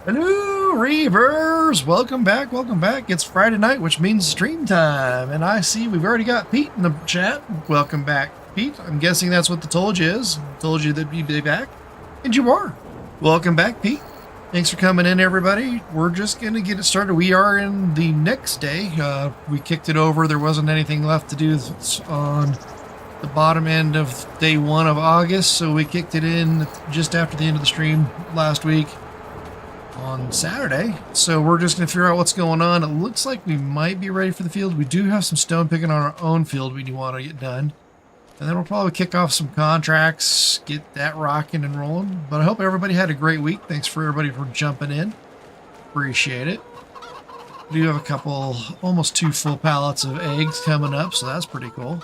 Hello, Reavers! Welcome back, welcome back. It's Friday night, which means stream time. And I see we've already got Pete in the chat. Welcome back, Pete. I'm guessing that's what the told you is. Told you that you'd be back. And you are. Welcome back, Pete. Thanks for coming in, everybody. We're just going to get it started. We are in the next day. We kicked it over. There wasn't anything left to do on the bottom end of day 1 of August. So we kicked it in just after the end of the stream last week on Saturday. So we're just going to figure out what's going on. It looks like we might be ready for the field. We do have some stone picking on our own field we want to get done. And then we'll probably kick off some contracts, get that rocking and rolling. But I hope everybody had a great week. Thanks for everybody for jumping in. Appreciate it. We do have a couple, almost 2 full pallets of eggs coming up, so that's pretty cool.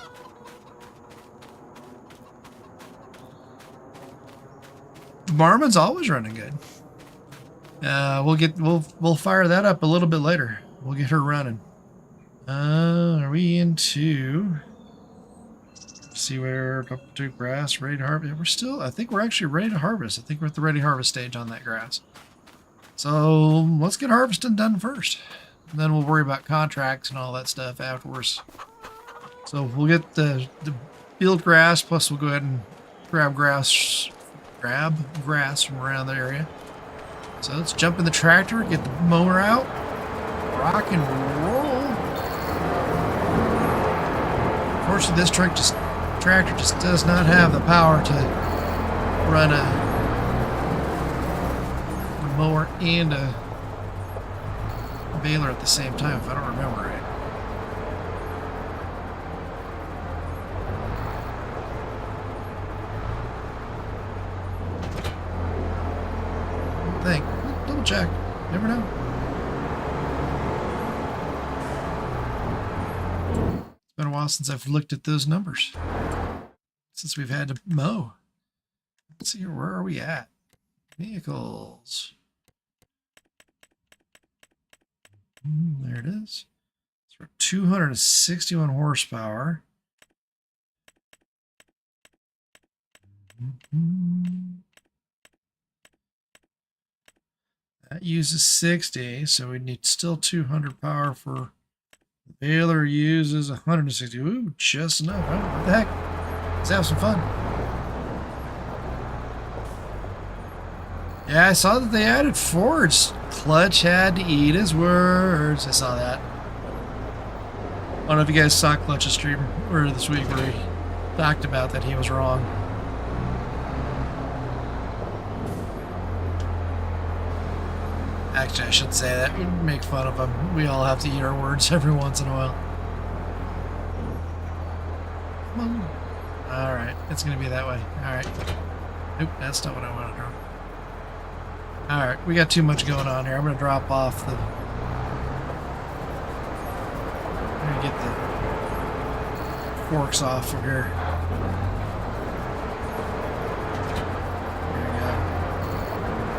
Barman's always running good. We'll fire that up a little bit later. We'll get her running. Are we into? See where up to grass ready to harvest. We're still. I think we're actually ready to harvest. I think we're at the ready to harvest stage on that grass. So let's get harvesting done first. And then we'll worry about contracts and all that stuff afterwards. So we'll get the field grass. Plus we'll go ahead and grab grass from around the area. So let's jump in the tractor, get the mower out, rock and roll. Unfortunately, this tractor just does not have the power to run a mower and a baler at the same time, if I don't remember right. Think. Double check. Never know. It's been a while since I've looked at those numbers. Since we've had to mow. Let's see, where are we at? Vehicles. There it is. So we're 261 horsepower. That uses 60, so we need still 200 power for the baler uses 160. Ooh, just enough. Oh, what the heck? Let's have some fun. Yeah, I saw that they added Fords. Clutch had to eat his words. I saw that. I don't know if you guys saw Clutch's stream earlier this week where he talked about that he was wrong. Actually, I should say that. We'd make fun of him. We all have to eat our words every once in a while. Come on. Alright, it's going to be that way. Alright. Nope, that's not what I want to do. Alright, we got too much going on here. I'm going to drop off the... I'm going to get the forks off from here.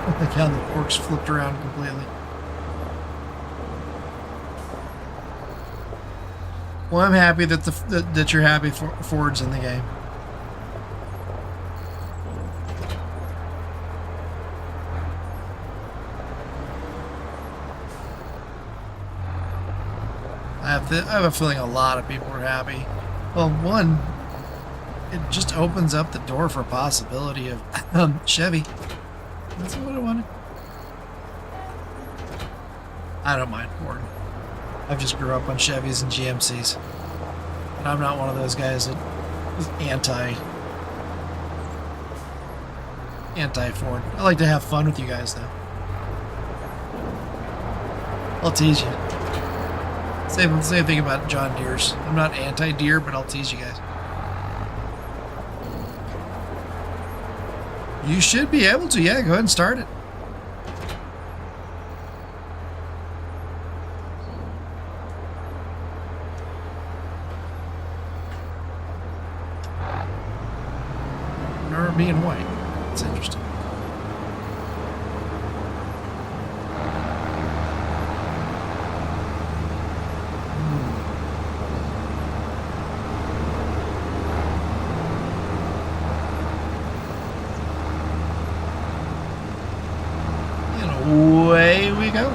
I think how the forks flipped around completely. Well, I'm happy that that you're happy for Ford's in the game. I have a feeling a lot of people are happy. Well, one, it just opens up the door for a possibility of Chevy. That's what I wanted. I don't mind Ford. I just grew up on Chevys and GMCs. And I'm not one of those guys that is anti-Ford. I like to have fun with you guys, though. I'll tease you. Same thing about John Deere's. I'm not anti-Deere, but I'll tease you guys. You should be able to, yeah, go ahead and start it. Or me and white. That's interesting. away we go.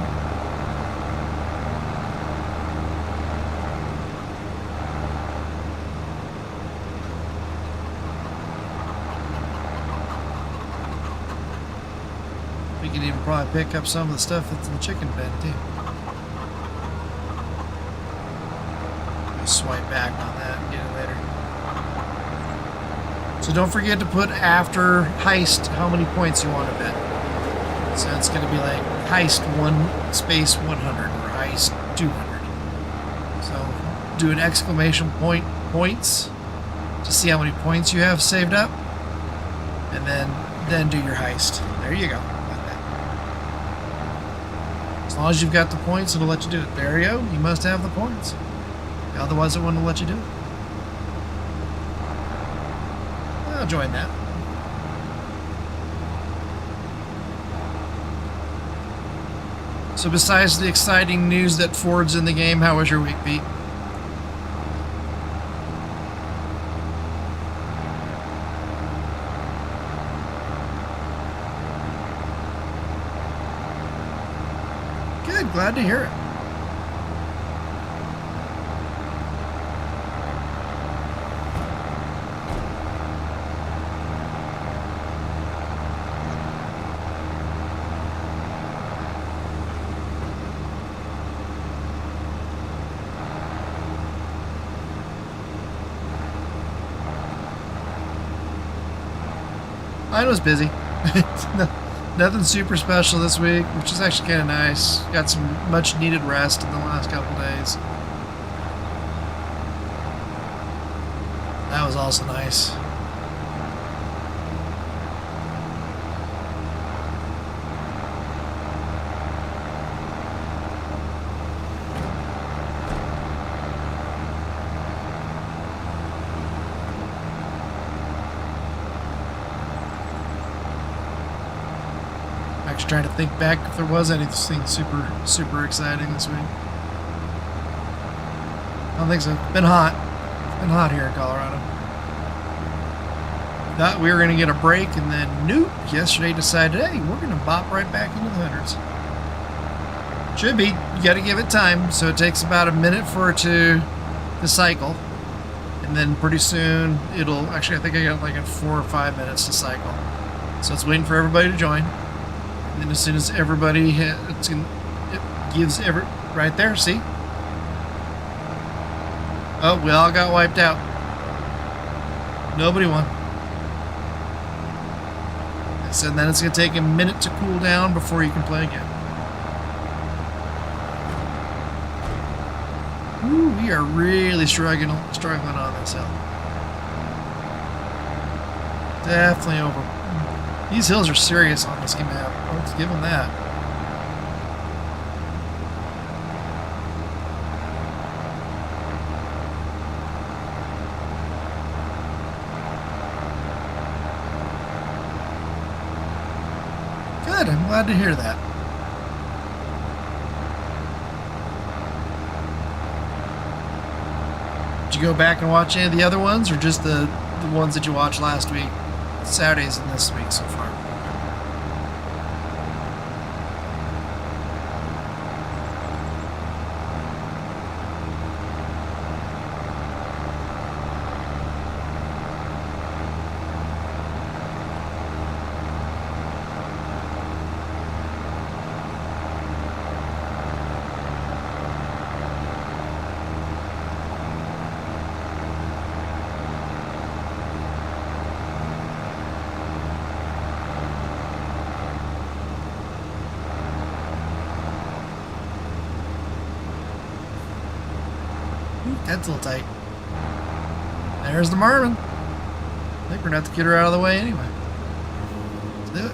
We can even probably pick up some of the stuff that's in the chicken pen too. We'll swipe back on that and get it later. So don't forget to put after heist how many points you want to bet. So it's going to be like heist 1 space 100 or heist 200. So do an exclamation point points to see how many points you have saved up, and then do your heist. There you go. As long as you've got the points, it'll let you do it. There you go. You must have the points. Otherwise, it wouldn't let you do it. I'll join that. So besides the exciting news that Ford's in the game, how was your week, Pete? Good, glad to hear it. Mine was busy. Nothing super special this week, which is actually kind of nice. Got some much needed rest in the last couple days. That was also nice. Actually trying to think back if there was anything super exciting this week. I don't think so. It's been hot. It's been hot here in Colorado. Thought we were going to get a break, and then nope, yesterday decided, hey, we're going to bop right back into the hundreds. Should be. You got to give it time. So it takes about a minute for it to cycle. And then pretty soon it'll, actually I think I got like 4 or 5 minutes to cycle. So it's waiting for everybody to join. And then as soon as everybody it gives right there, see? Oh, we all got wiped out. Nobody won. So then it's going to take a minute to cool down before you can play again. Ooh, we are really struggling on this hill. Definitely over. These hills are serious on this map. Let's give them that. Good, I'm glad to hear that. Did you go back and watch any of the other ones, or just the ones that you watched last week? Saturdays and this week so far. That's a little tight. There's the Marvin. I think we're going to have to get her out of the way anyway. Let's do it.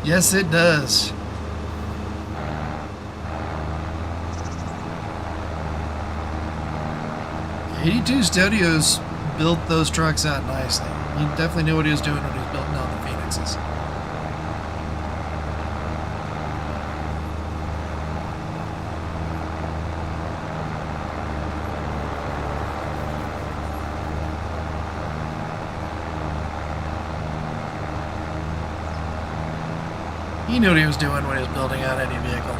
Yes, it does. 82 Studios built those trucks out nicely. He definitely knew what he was doing when he was building out the Phoenixes. He knew what he was doing when he was building out any vehicle.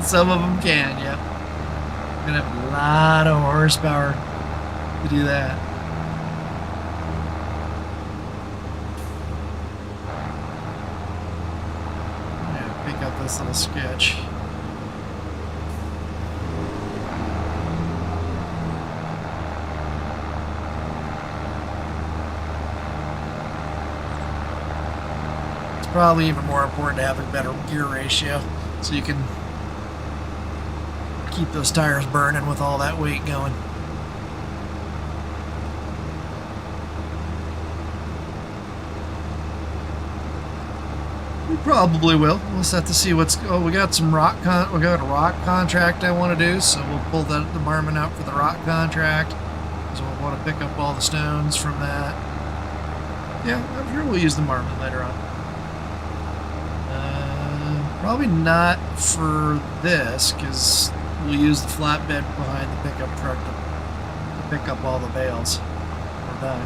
Some of them can, yep. Gonna have a lot of horsepower to do that. Yeah, pick up this little sketch. It's probably even more important to have a better gear ratio, so you can keep those tires burning with all that weight going. We probably will. We'll just have to see what's. Oh, we got some rock. We got a rock contract I want to do, so we'll pull the marmot out for the rock contract. So we'll want to pick up all the stones from that. Yeah, I'm sure we'll use the marmot later on. Probably not for this, because we'll use the flatbed behind the pickup truck to pick up all the bales. We're done.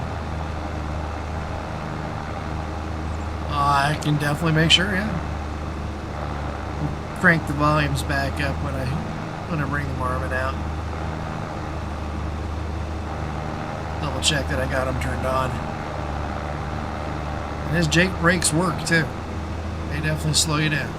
I can definitely make sure, yeah. We'll crank the volumes back up when I bring the marmot out. Double check that I got them turned on. And his Jake brakes work too. They definitely slow you down.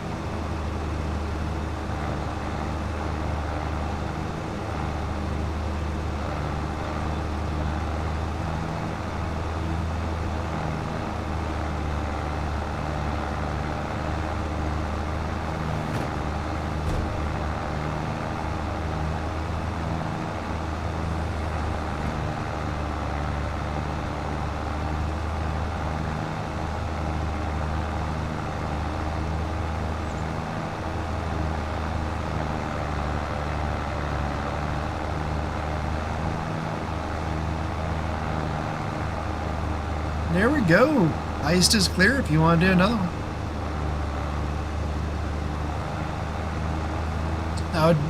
There we go. Iced is clear if you want to do another one.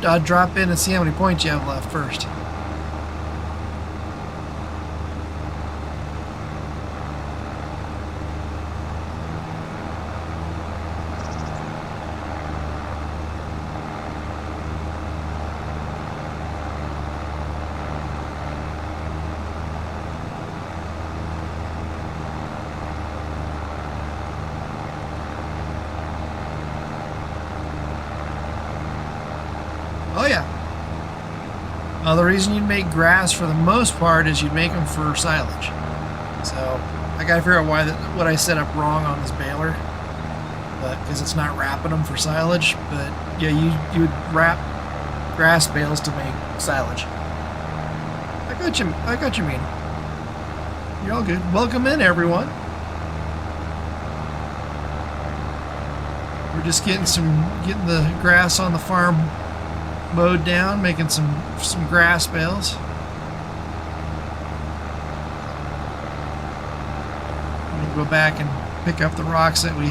I'd drop in and see how many points you have left first. Oh yeah. The reason you'd make grass for the most part is you'd make them for silage. So I gotta figure out what I set up wrong on this baler, but because it's not wrapping them for silage. But yeah, you would wrap grass bales to make silage. I got you mean. You're all good. Welcome in, everyone. We're just getting the grass on the farm mowed down, making some grass bales. We'll go back and pick up the rocks that we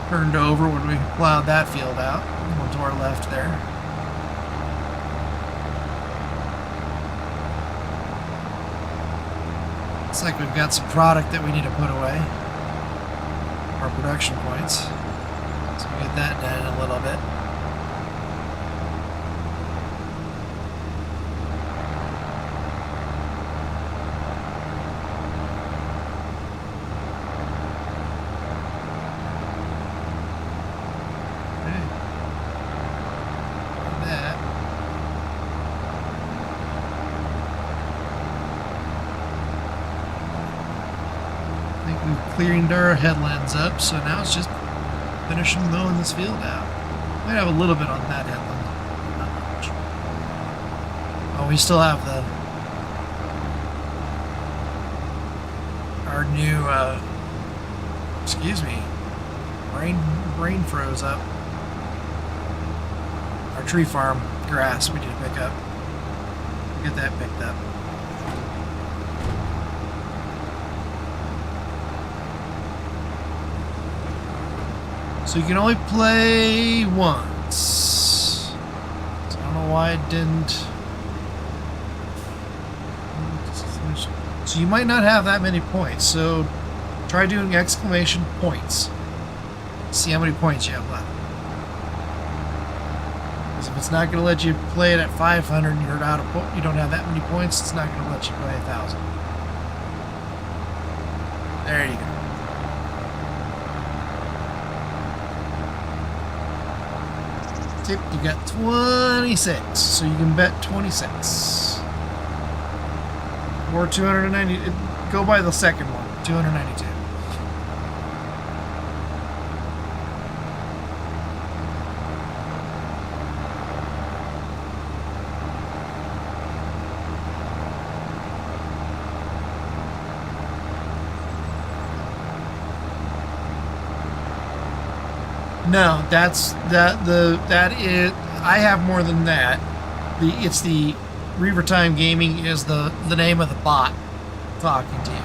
turned over when we plowed that field out. One to our left there. Looks like we've got some product that we need to put away. Our production points. So we'll get that done in a little bit. Clearing our headlands up, so now it's just finishing mowing this field out. Might have a little bit on that headland, not much. Oh, we still have our new, excuse me, brain froze up. Our tree farm grass we need to pick up. Get that picked up. So you can only play once. So I don't know why it didn't. So you might not have that many points. So try doing exclamation points. See how many points you have left. Because if it's not going to let you play it at 500 and you're out of you don't have that many points, it's not going to let you play 1,000. There you go. Tip, you got 26, so you can bet 26. Or 290, go by the second one, 292. No, that is. I have more than that. It's the Reaver Time Gaming is the name of the bot talking to you.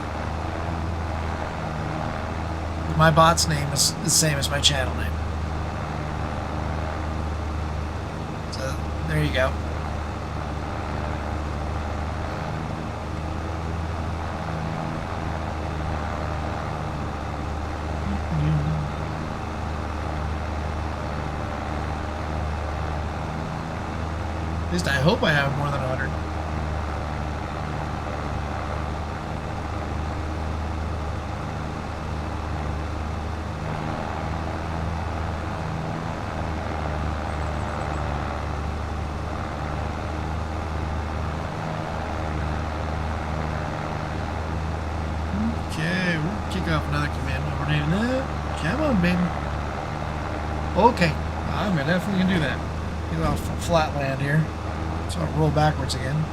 My bot's name is the same as my channel name. So there you go. At least I hope I have more than 100. Okay, we'll kick off another command over there. Come on, baby. Okay, I'm definitely gonna do that. Get off flat land here. So I'll roll backwards again.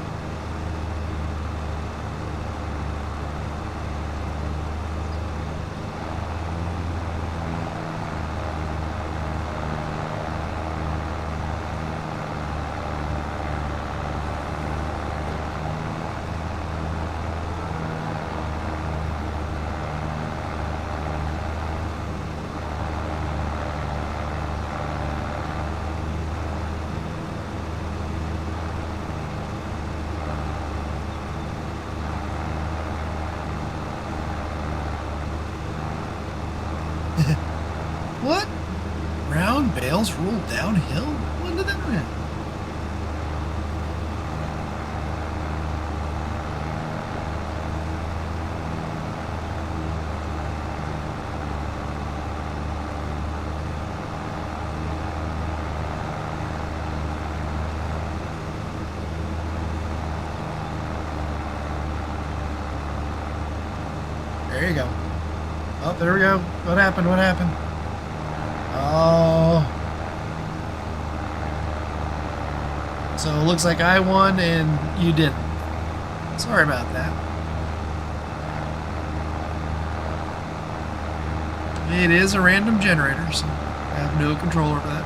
What? Round bales roll downhill? When did that happen? There you go. Oh, there we go. What happened? What happened? Oh. So it looks like I won and you didn't. Sorry about that. It is a random generator, so I have no control over that.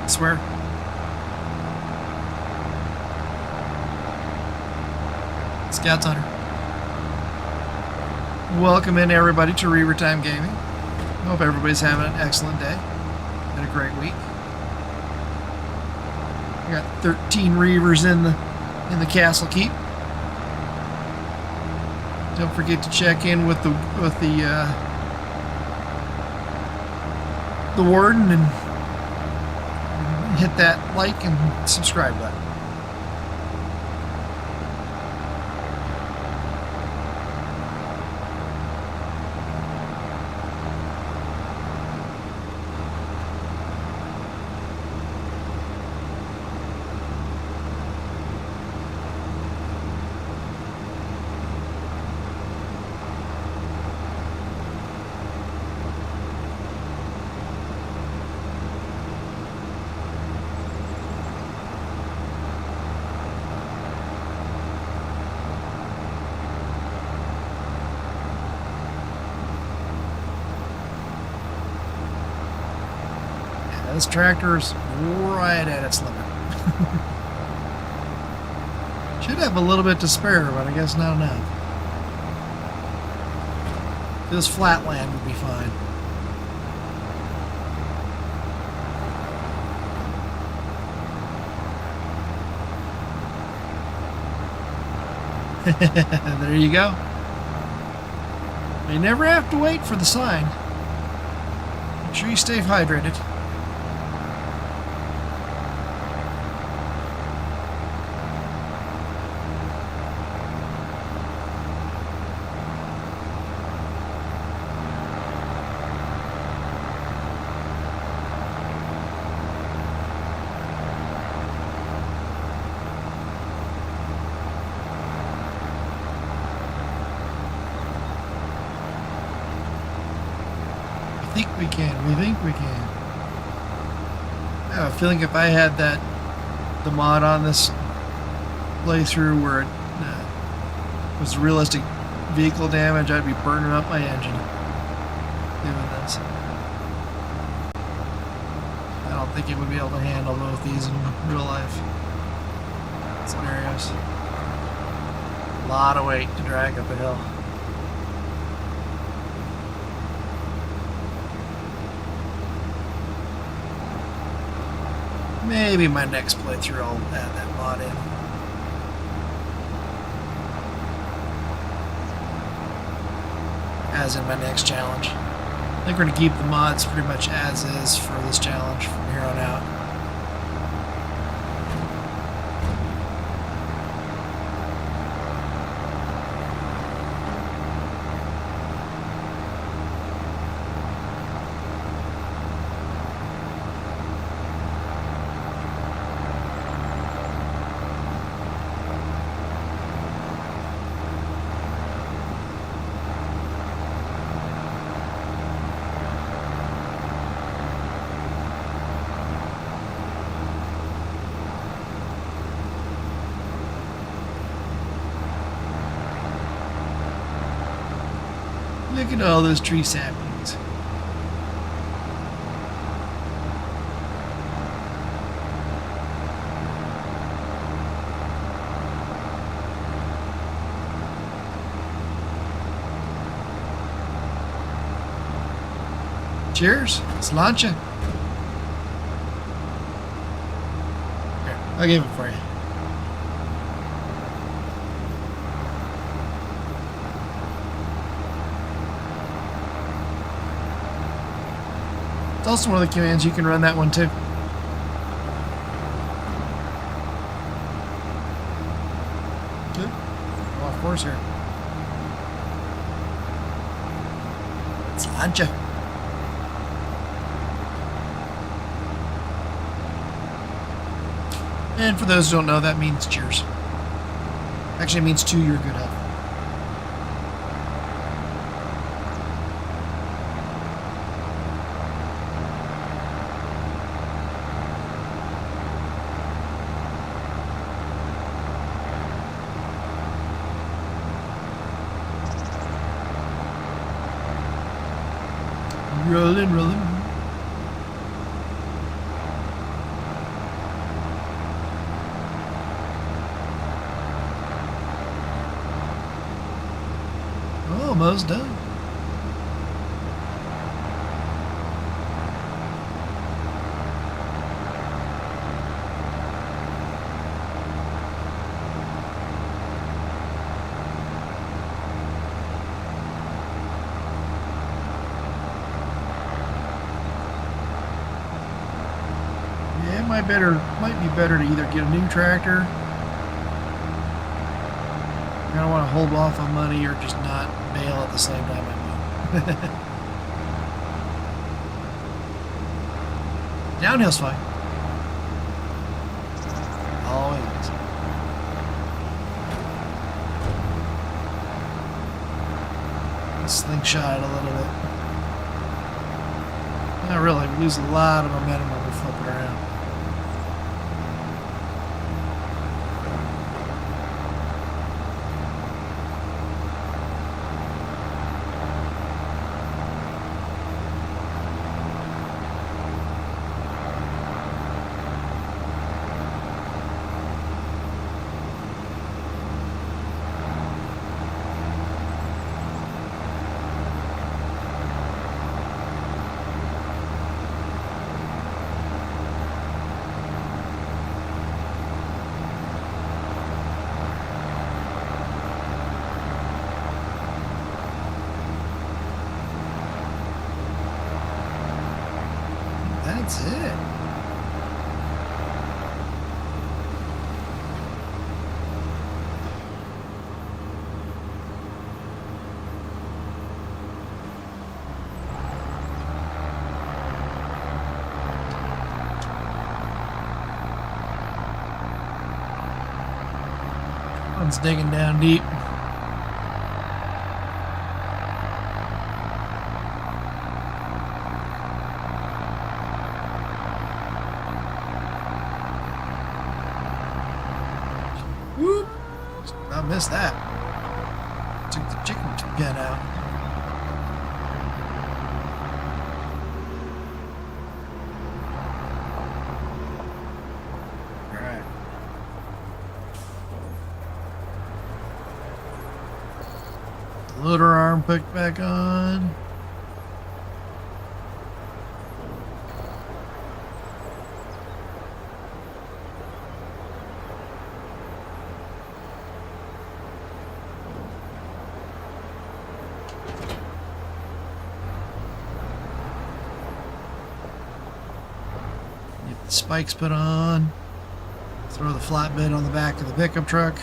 I swear. Scouts Hunter. Welcome in everybody to Reaver Time Gaming. Hope everybody's having an excellent day. Had a great week. We got 13 Reavers in the castle keep. Don't forget to check in with the warden and hit that like and subscribe button. This tractor's right at its limit. Should have a little bit to spare, but I guess not enough. This flat land would be fine. There you go. You never have to wait for the sign. Make sure you stay hydrated. We think we can. I have a feeling if I had the mod on this playthrough where it was realistic vehicle damage, I'd be burning up my engine doing this. I don't think it would be able to handle both these in real life scenarios. A lot of weight to drag up a hill. Maybe my next playthrough I'll add that mod in. As in my next challenge. I think we're going to keep the mods pretty much as is for this challenge from here on out. Look at all those tree saplings. Cheers. Let's launch it. Here, I'll give it for you. It's also one of the commands you can run that one too. Good. Go off course here. It's launch it. And for those who don't know, that means cheers. Actually, it means to your good health. Rolling, rolling. Almost done. Yeah, might be better to either get a new tractor. I don't want to hold off on money or just not bail at the same time I move. Downhill's fine. Always is. Slingshot a little bit. Not really. We lose a lot of momentum when we flip it around. That's it. One's digging down deep. Whoop! I missed that. Took the chicken gun out. Alright. Loader arm put back on. Get the spikes put on. Throw the flatbed on the back of the pickup truck.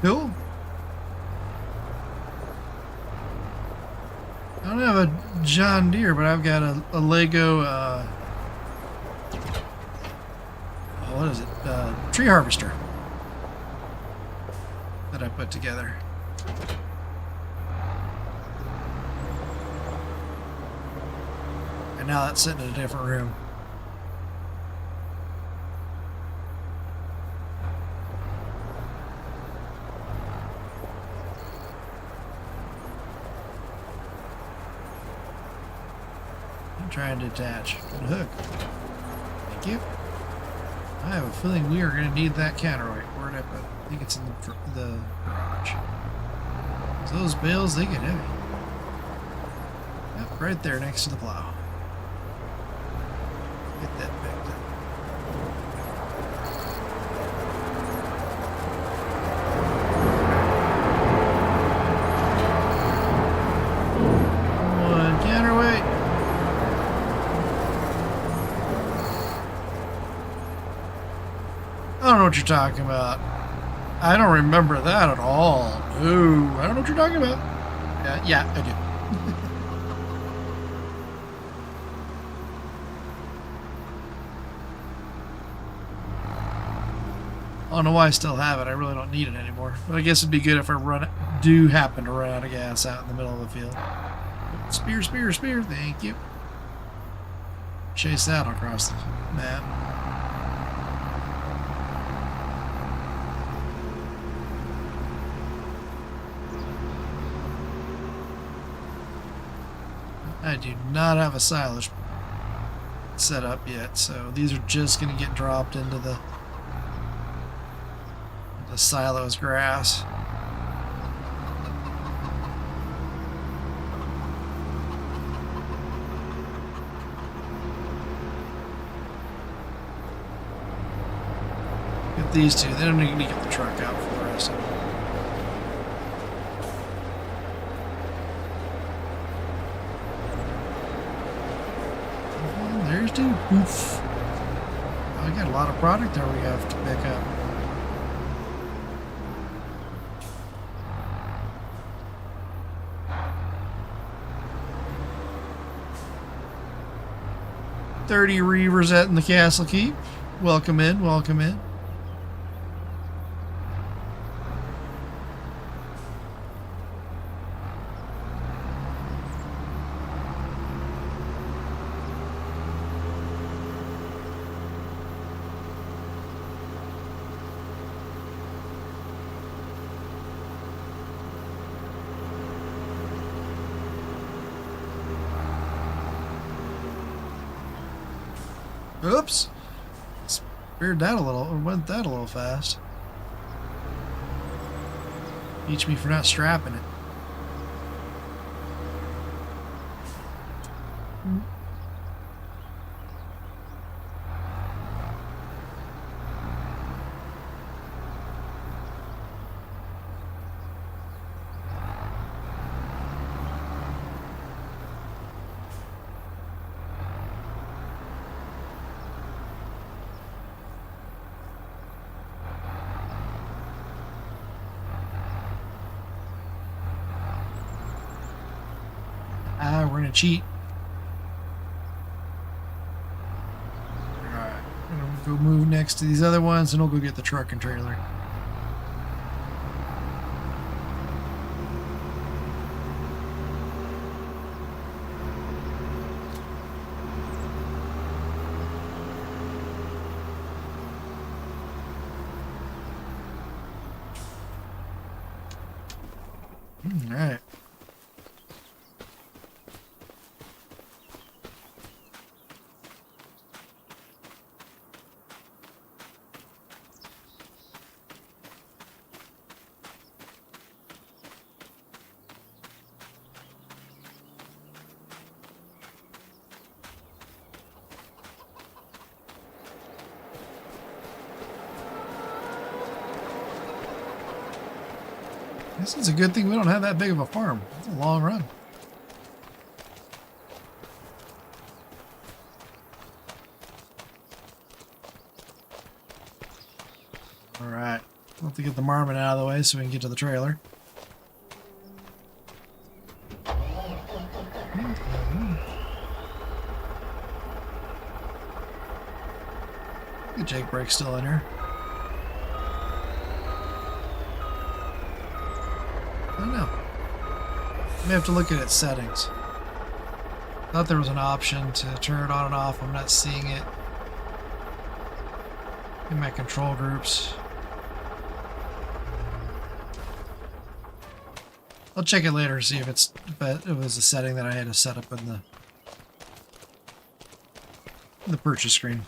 Cool. I don't have a John Deere, but I've got a Lego, what is it? Tree harvester that I put together. And now that's sitting in a different room. Trying to attach. Good hook. Thank you. I have a feeling we are going to need that counterweight. Where did I put it? I think it's in the garage. So those bales, they get heavy. Yep, right there next to the plow. Get that picked up. One counterweight. I don't know what you're talking about. I don't remember that at all. No, I don't know what you're talking about. Yeah, I do. I don't know why I still have it. I really don't need it anymore. But I guess it'd be good if I do happen to run out of gas out in the middle of the field. Spear, spear, spear. Thank you. Chase that across the map. I do not have a silage set up yet, so these are just going to get dropped into the silo's grass. Get these two. They don't need to get the truck out for the rest of them. There's two. Oof. I got a lot of product there we have to pick up. $30 reavers at in the castle keep. Welcome in, welcome in. Oops. Veered that a little, or went that a little fast. Teach me for not strapping it. We're gonna cheat. Alright, I'm gonna go move next to these other ones and we'll go get the truck and trailer. Alright. This is a good thing we don't have that big of a farm. It's a long run. Alright. We'll have to get the marmot out of the way so we can get to the trailer. The Jake brake's still in here. I don't know. I may have to look at its settings. Thought there was an option to turn it on and off. I'm not seeing it in my control groups. I'll check it later to see if it was a setting that I had to set up in the purchase screen.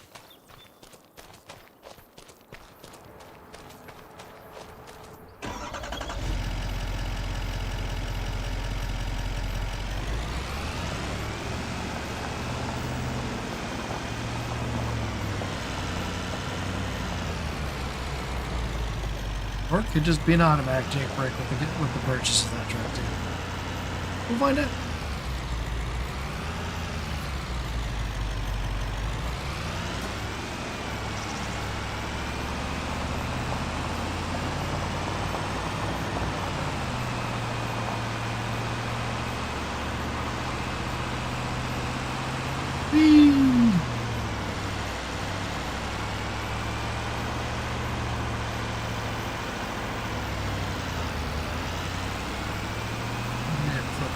Or it could just be an automatic Jake brake with the purchase of that truck too. We'll find out.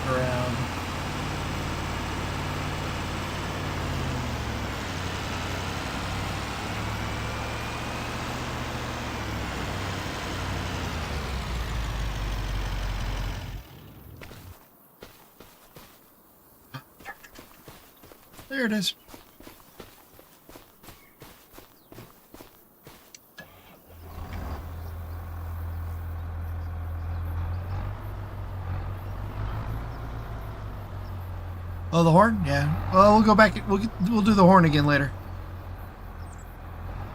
Around. There it is. Oh, the horn? Yeah. Well, we'll go back. We'll do the horn again later.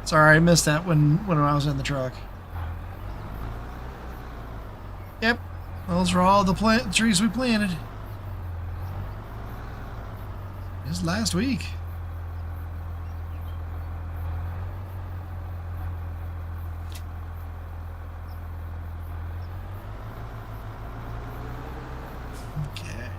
Sorry, I missed that when I was in the truck. Yep. Those are all the trees we planted. Just last week. Okay.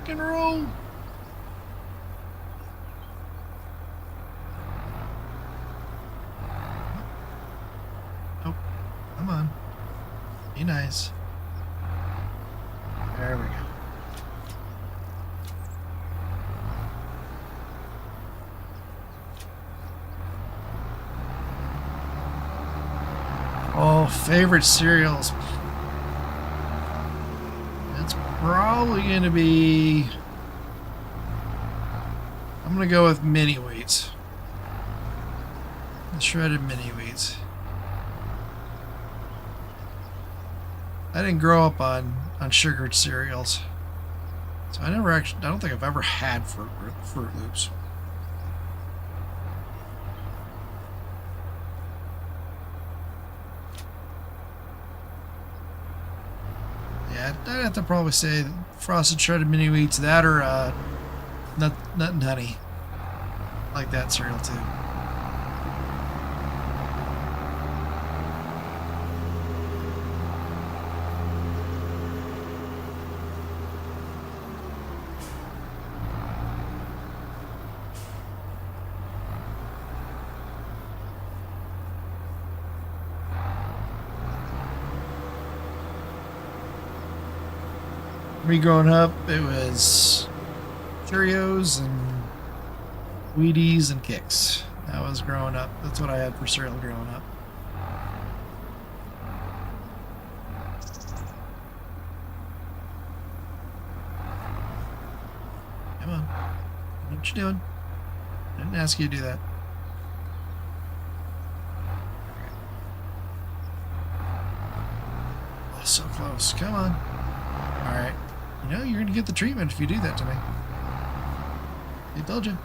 Rock and roll. Come on. Be nice. There we go. Oh, favorite cereals. It's probably going to be... I'm going to go with mini wheats. The shredded mini wheats. I didn't grow up on sugared cereals. So I don't think I've ever had Fruit Loops. Yeah, I'd have to probably say frosted shredded mini wheats, that or nut and honey. I like that cereal too. Me growing up, it was Cheerios and Wheaties and Kix. That was growing up. That's what I had for cereal growing up. Come on. What you doing? I didn't ask you to do that. Oh, so close. Come on. Alright. You know, you're going to get the treatment if you do that to me. I told you.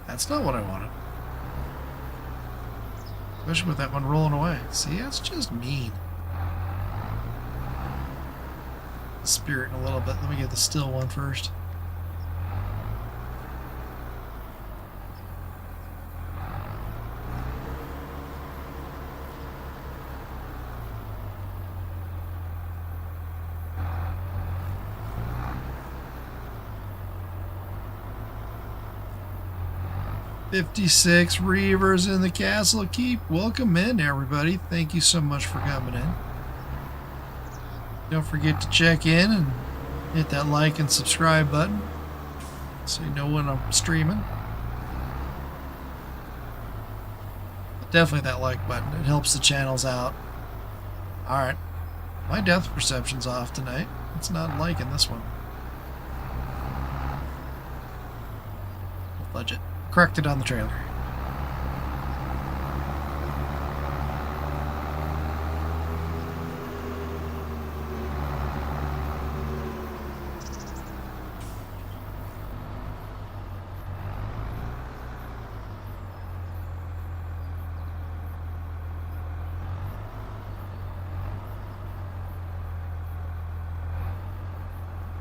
That's not what I wanted. Especially with that one rolling away. See, that's just mean. Spirit in a little bit. Let me get the still one first. "56 Reavers in the Castle Keep." Welcome in, everybody. Thank you so much for coming in. Don't forget to check in and hit that like and subscribe button so you know when I'm streaming. Definitely that like button. It helps the channels out. Alright. My depth perception's off tonight. It's not liking this one. Budget. Corrected on the trailer.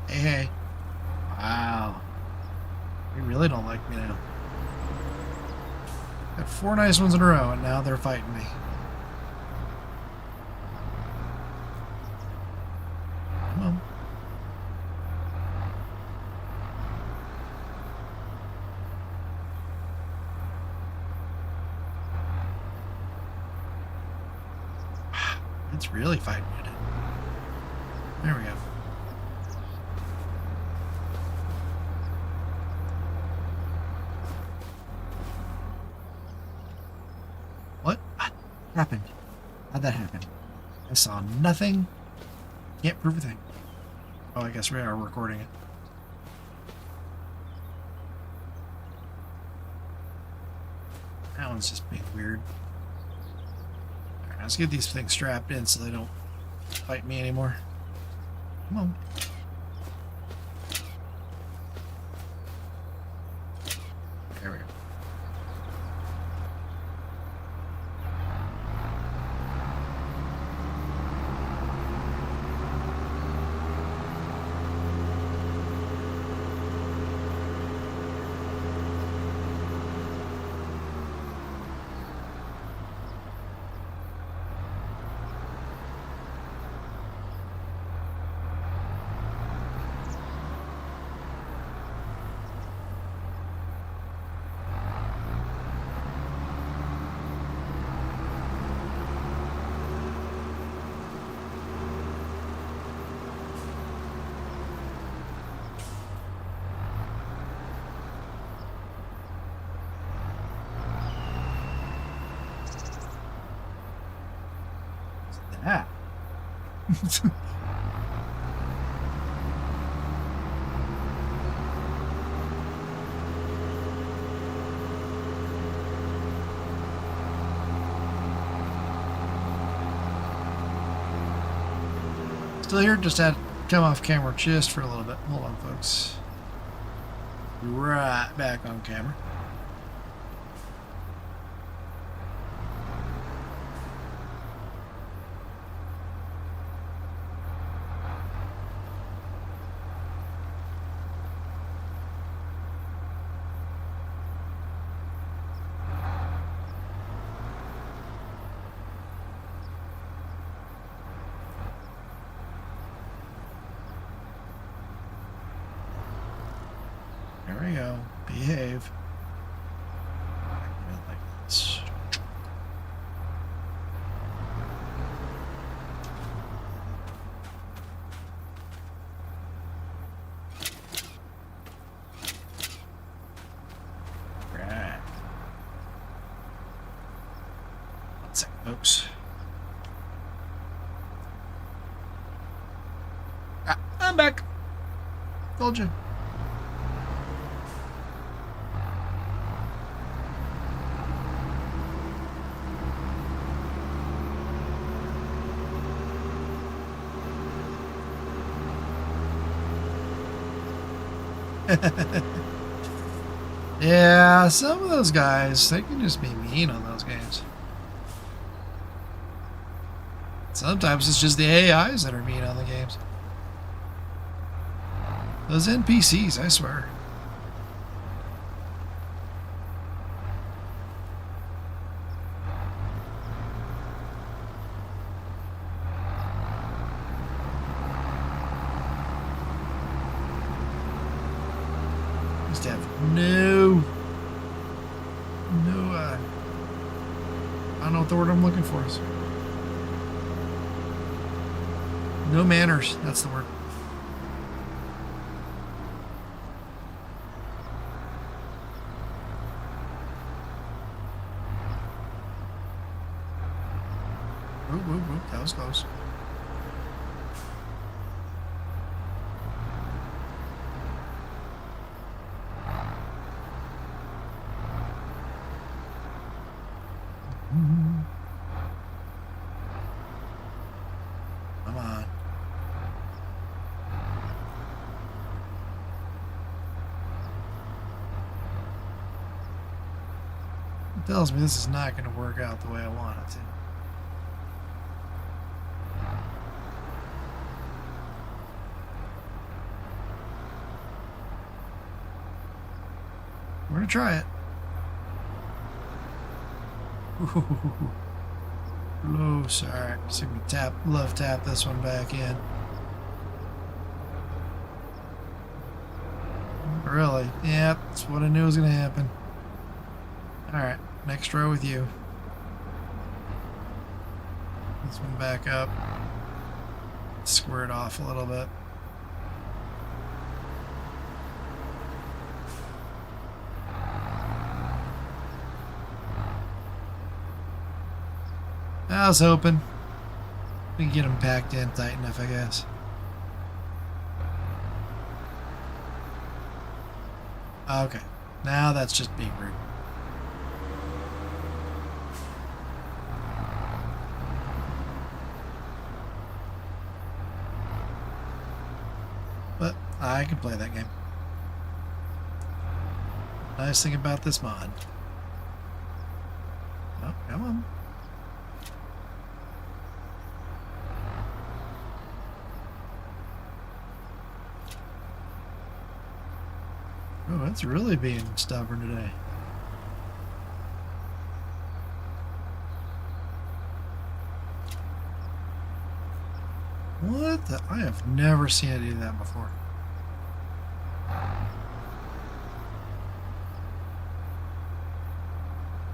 Hey. Wow. You really don't like me now. Got 4 nice ones in a row, and now they're fighting me. Come on. It's really fighting me. There we go. What happened? How'd that happen? I saw nothing. Can't prove a thing. Oh, I guess we are recording it. That one's just being weird. Alright, let's get these things strapped in so they don't fight me anymore. Come on. There we go. that? Still here, just had to come off camera just for a little bit. Hold on, folks. Right back on camera. There we go. Behave. Like this. Right. 1 second, folks. I'm back. Told you. Yeah, some of those guys, they can just be mean on those games. Sometimes it's just the AIs that are mean on the games. Those NPCs, I swear. Just have no, I don't know what the word I'm looking for is. No manners, that's the word. Whoop, that was close. Come on. It tells me this is not going to work out the way I want it to. We're going to try it. Close. Alright, so we tap this one back in. Really? Yeah, that's what I knew was going to happen. Alright, next row with you. This one back up. Square it off a little bit. I was hoping we can get them packed in tight enough, I guess. Okay, now that's just being rude. But I can play that game. Nice thing about this mod. Oh, come on. Oh, it's really being stubborn today. What the? I have never seen it do that before.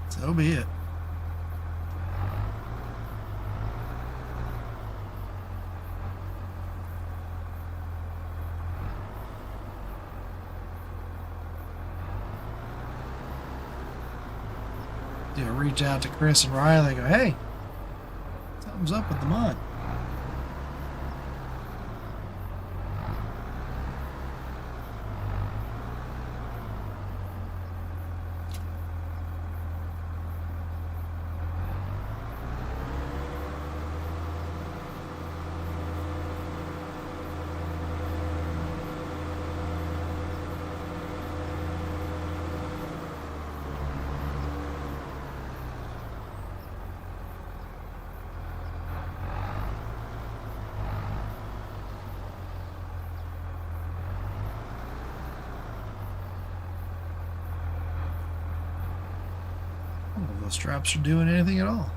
So be it. Reach out to Chris and Riley and go, hey, Something's up with the mud. Those straps are doing anything at all.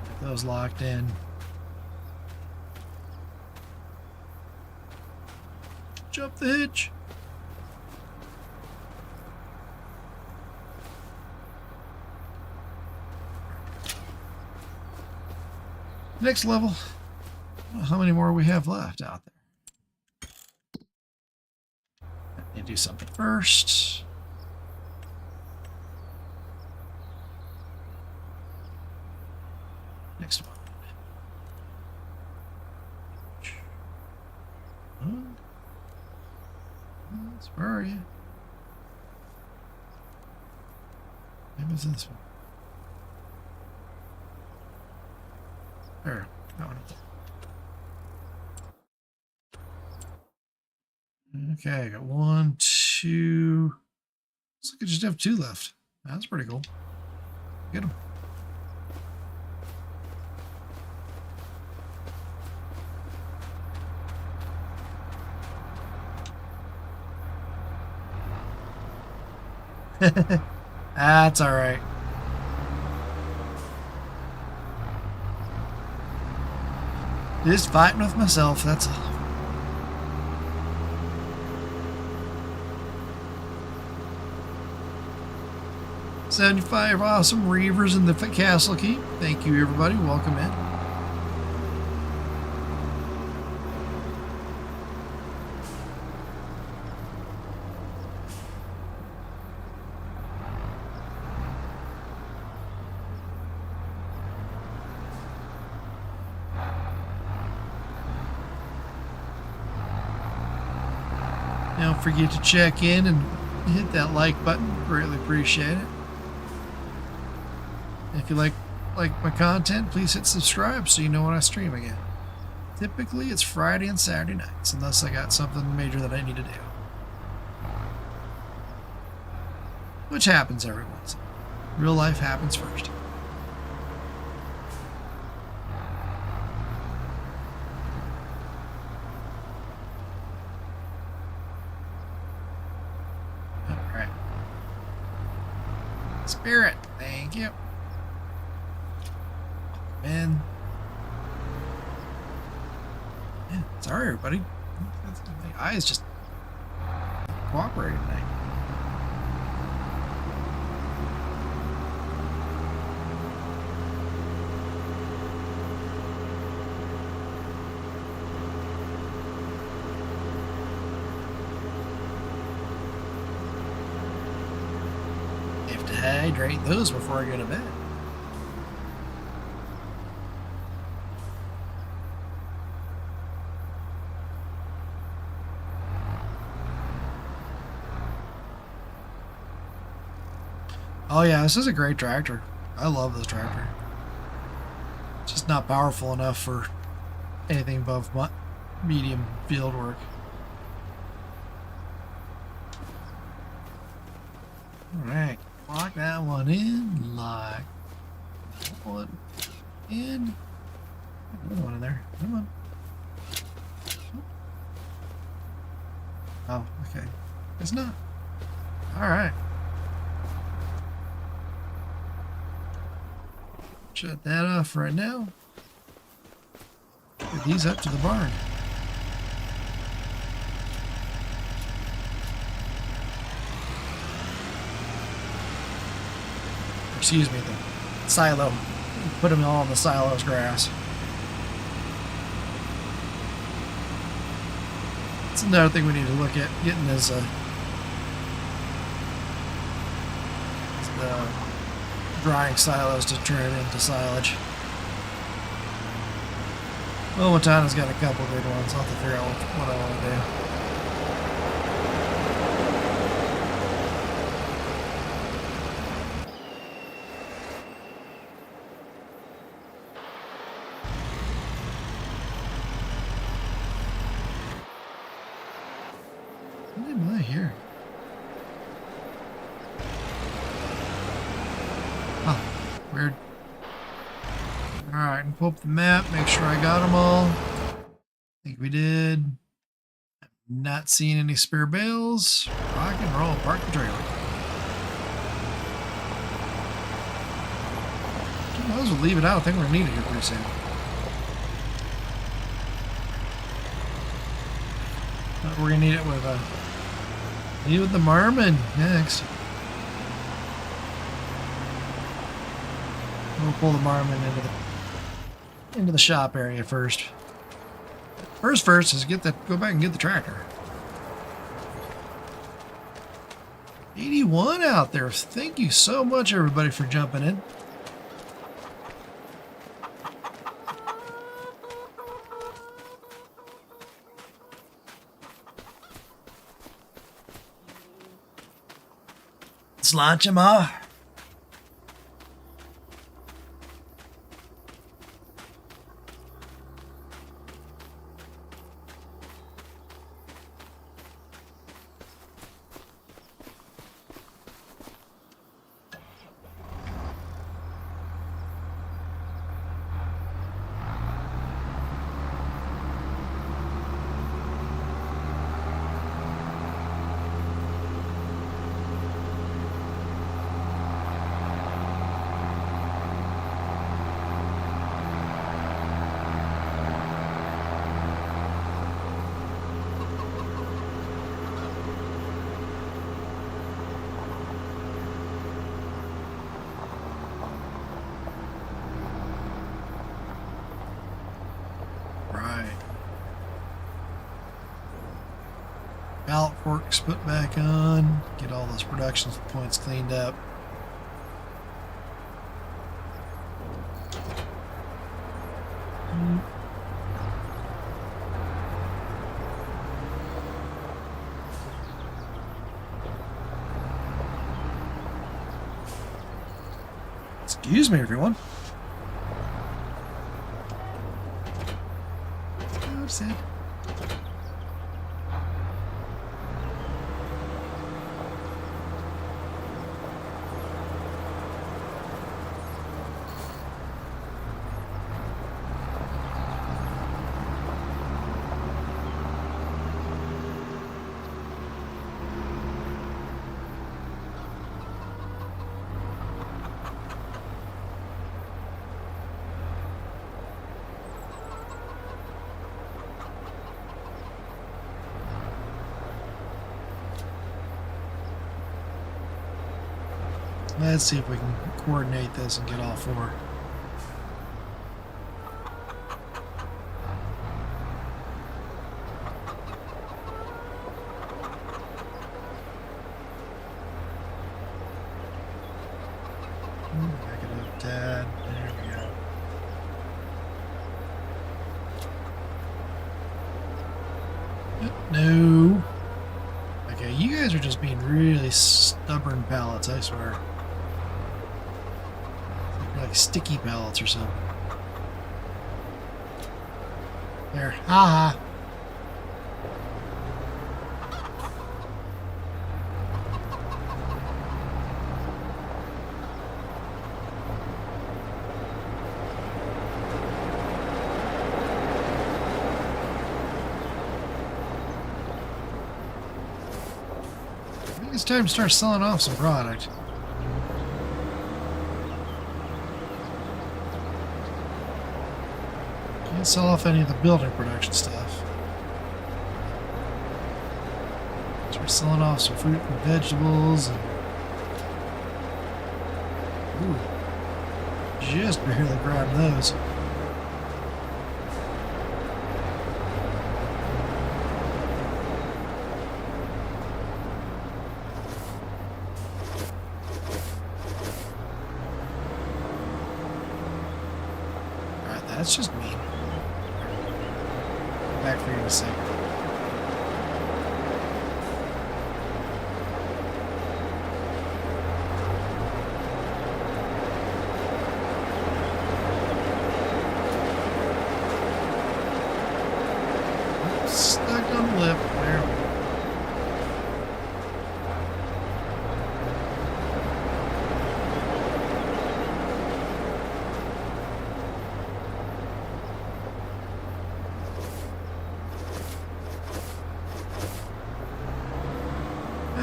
Get those locked in. Jump the hitch. Next level. How many more we have left out there? I need to do something first. Next one. Where are you? Maybe it's this one. There. That one. Okay, I got 1, 2. Looks like I just have 2 left. That's pretty cool. Get them. That's all right. Just fighting with myself, that's all. $75 awesome Reavers in the Castle Keep. Thank you, everybody. Welcome in. Don't forget to check in and hit that like button. Greatly appreciate it. If you like my content, please hit subscribe so you know when I stream again. Typically, it's Friday and Saturday nights, unless I got something major that I need to do. Which happens every once in a while. Real life happens first. Alright. Spirit, thank you. Man. Yeah, sorry everybody. My eyes just cooperating tonight. I have to hydrate those before I go to bed. Oh yeah, this is a great tractor. I love this tractor. It's just not powerful enough for anything above medium field work. Alright, lock that one in. Lock that one in. Another one in there. Come on. Oh, okay. It's not. Alright. Shut that off right now. Get these up to the barn. Excuse me, the silo. Put them all in the silo's grass. That's another thing we need to look at, getting is the drying silos to turn it into silage. Well, Watana's got a couple good ones. I'll have to figure out what I want to do. What am I here? Oh, weird. Alright, and pull up the map, make sure I got them all. I think we did. Not seeing any spare bales. Rock and roll, park the trailer. Might as well leave it out. I think we're gonna need it here pretty soon. We're gonna need it with the Marmon next. We'll pull the Marmon into the shop area first. First is go back and get the tractor. 81 out there. Thank you so much, everybody, for jumping in. Let's launch him off. Pallet forks put back on. Get all those production points cleaned up. Excuse me, everyone. Oh, sad. Let's see if we can coordinate this and get all four. Back it up, Dad. There we go. No. Okay, you guys are just being really stubborn pallets, I swear. Like sticky pellets or something. There. Ha ha. I think it's time to start selling off some product. Can't sell off any of the building production stuff. So we're selling off some fruit and vegetables and ooh, just barely grabbed those. That's just mean. Back for you in a second. Stuck on the lip. There we go.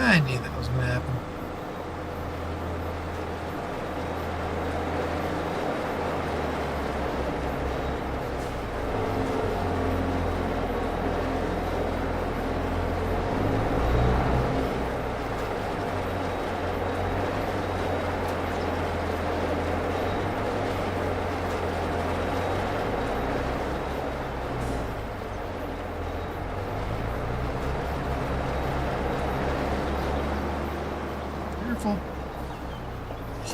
I knew that was going to happen.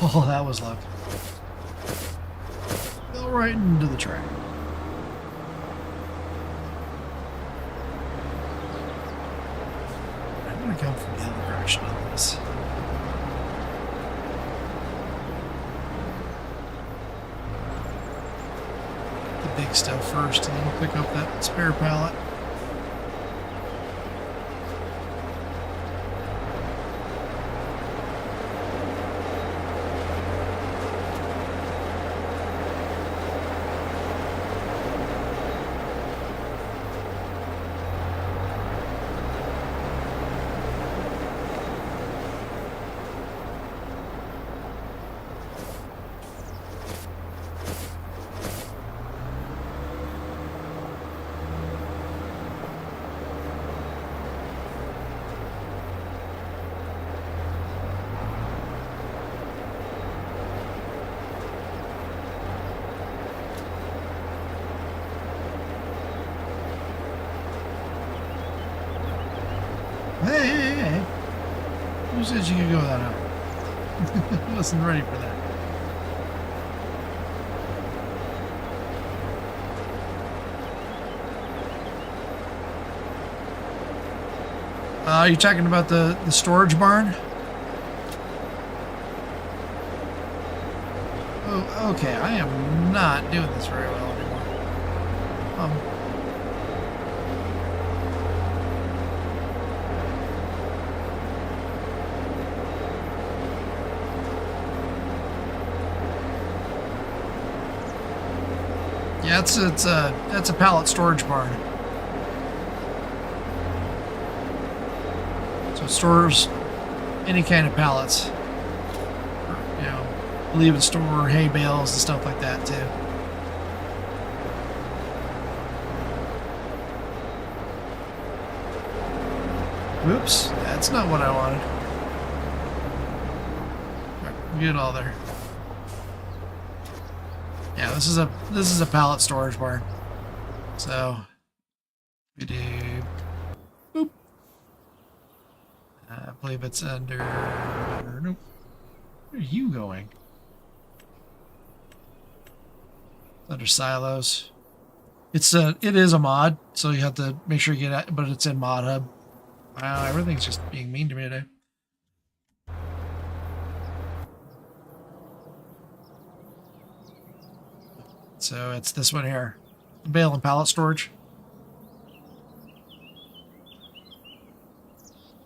Oh, that was luck. Fell right into the track. I'm gonna come from the other direction on this. The big stuff first, and then we'll pick up that spare pallet. Hey. Who said you could go that high? I wasn't ready for that. You talking about the storage barn? Oh, okay. I am not doing this very well anymore. Yeah, that's a pallet storage barn. So it stores any kind of pallets. You know, leave and store hay bales and stuff like that too. Whoops, that's not what I wanted. Right, get it all there. Yeah, this is a pallet storage barn. So we do boop. I believe it's under nope. Where are you going? It's under silos. It is a mod, so you have to make sure you get it, but it's in Mod Hub. Wow, everything's just being mean to me today. So it's this one here, bale and pallet storage.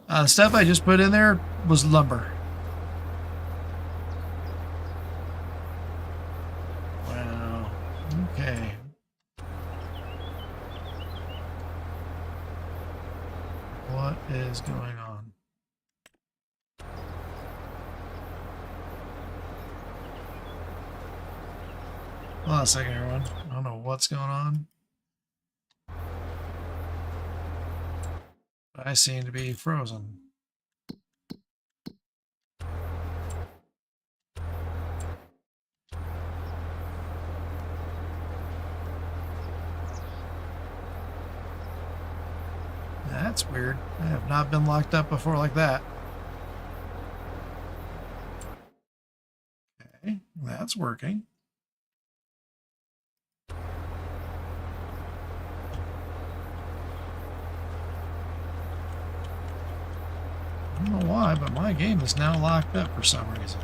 The stuff I just put in there was lumber. Wow. Okay. What is going on? Hold on a second, everyone. I don't know what's going on. But I seem to be frozen. That's weird. I have not been locked up before like that. Okay, that's working. know why, but my game is now locked up for some reason.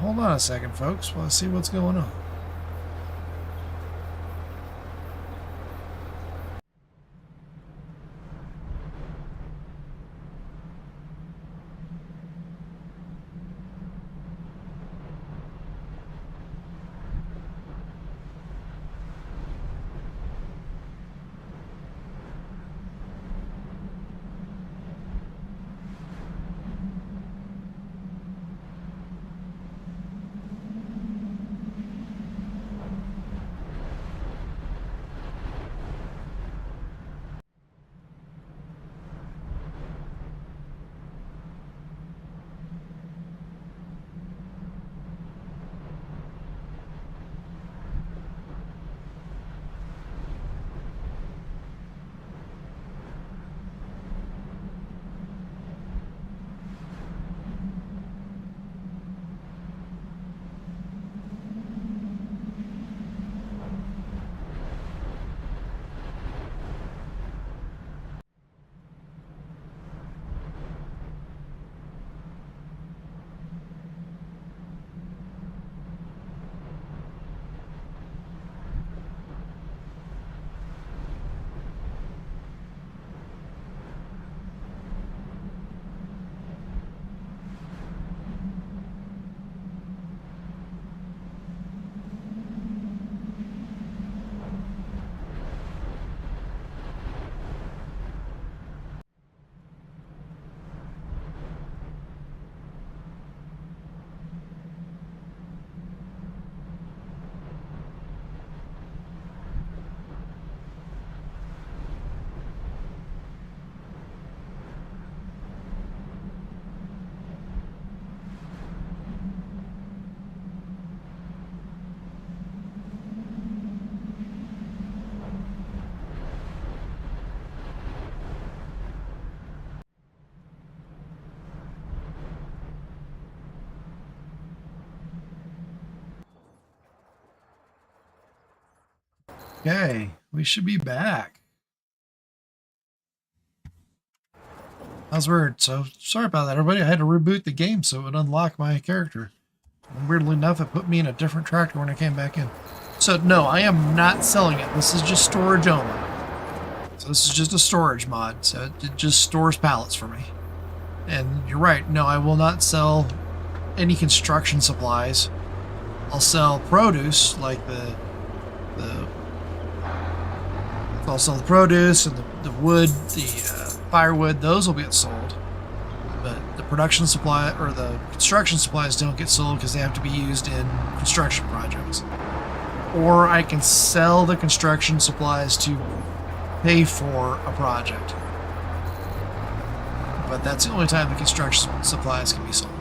Hold on a second, folks, while I see what's going on. Okay, we should be back. That was weird. So sorry about that, everybody. I had to reboot the game so it would unlock my character. And weirdly enough, it put me in a different tractor when I came back in. So no, I am not selling it. This is just storage only. So this is just a storage mod. So it just stores pallets for me. And you're right. No, I will not sell any construction supplies. I'll sell produce like I'll sell the produce and the wood, the firewood. Those will get sold, but the production supply or the construction supplies don't get sold because they have to be used in construction projects. Or I can sell the construction supplies to pay for a project, but that's the only time the construction supplies can be sold.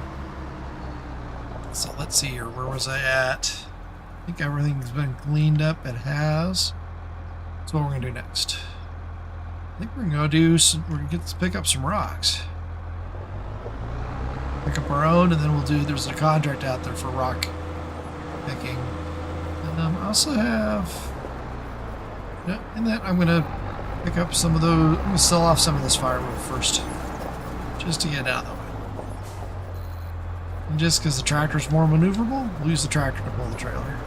So let's see here. Where was I at? I think everything's been cleaned up. It has. So what we're gonna do next? I think we're gonna do some. We're gonna pick up some rocks. Pick up our own, and then we'll do. There's a contract out there for rock picking. I also have. Yeah, and then I'm gonna pick up some of those. I'm gonna sell off some of this firewood first, just to get out of the way. And just because the tractor's more maneuverable, we'll use the tractor to pull the trailer.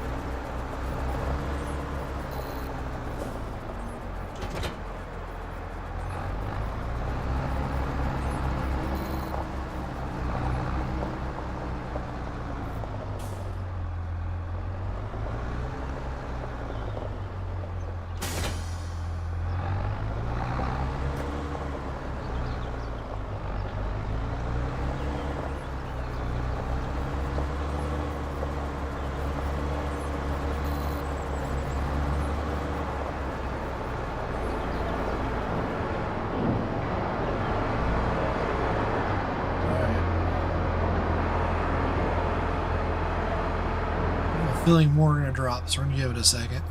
Feeling more gonna drop, so we're gonna give it a second.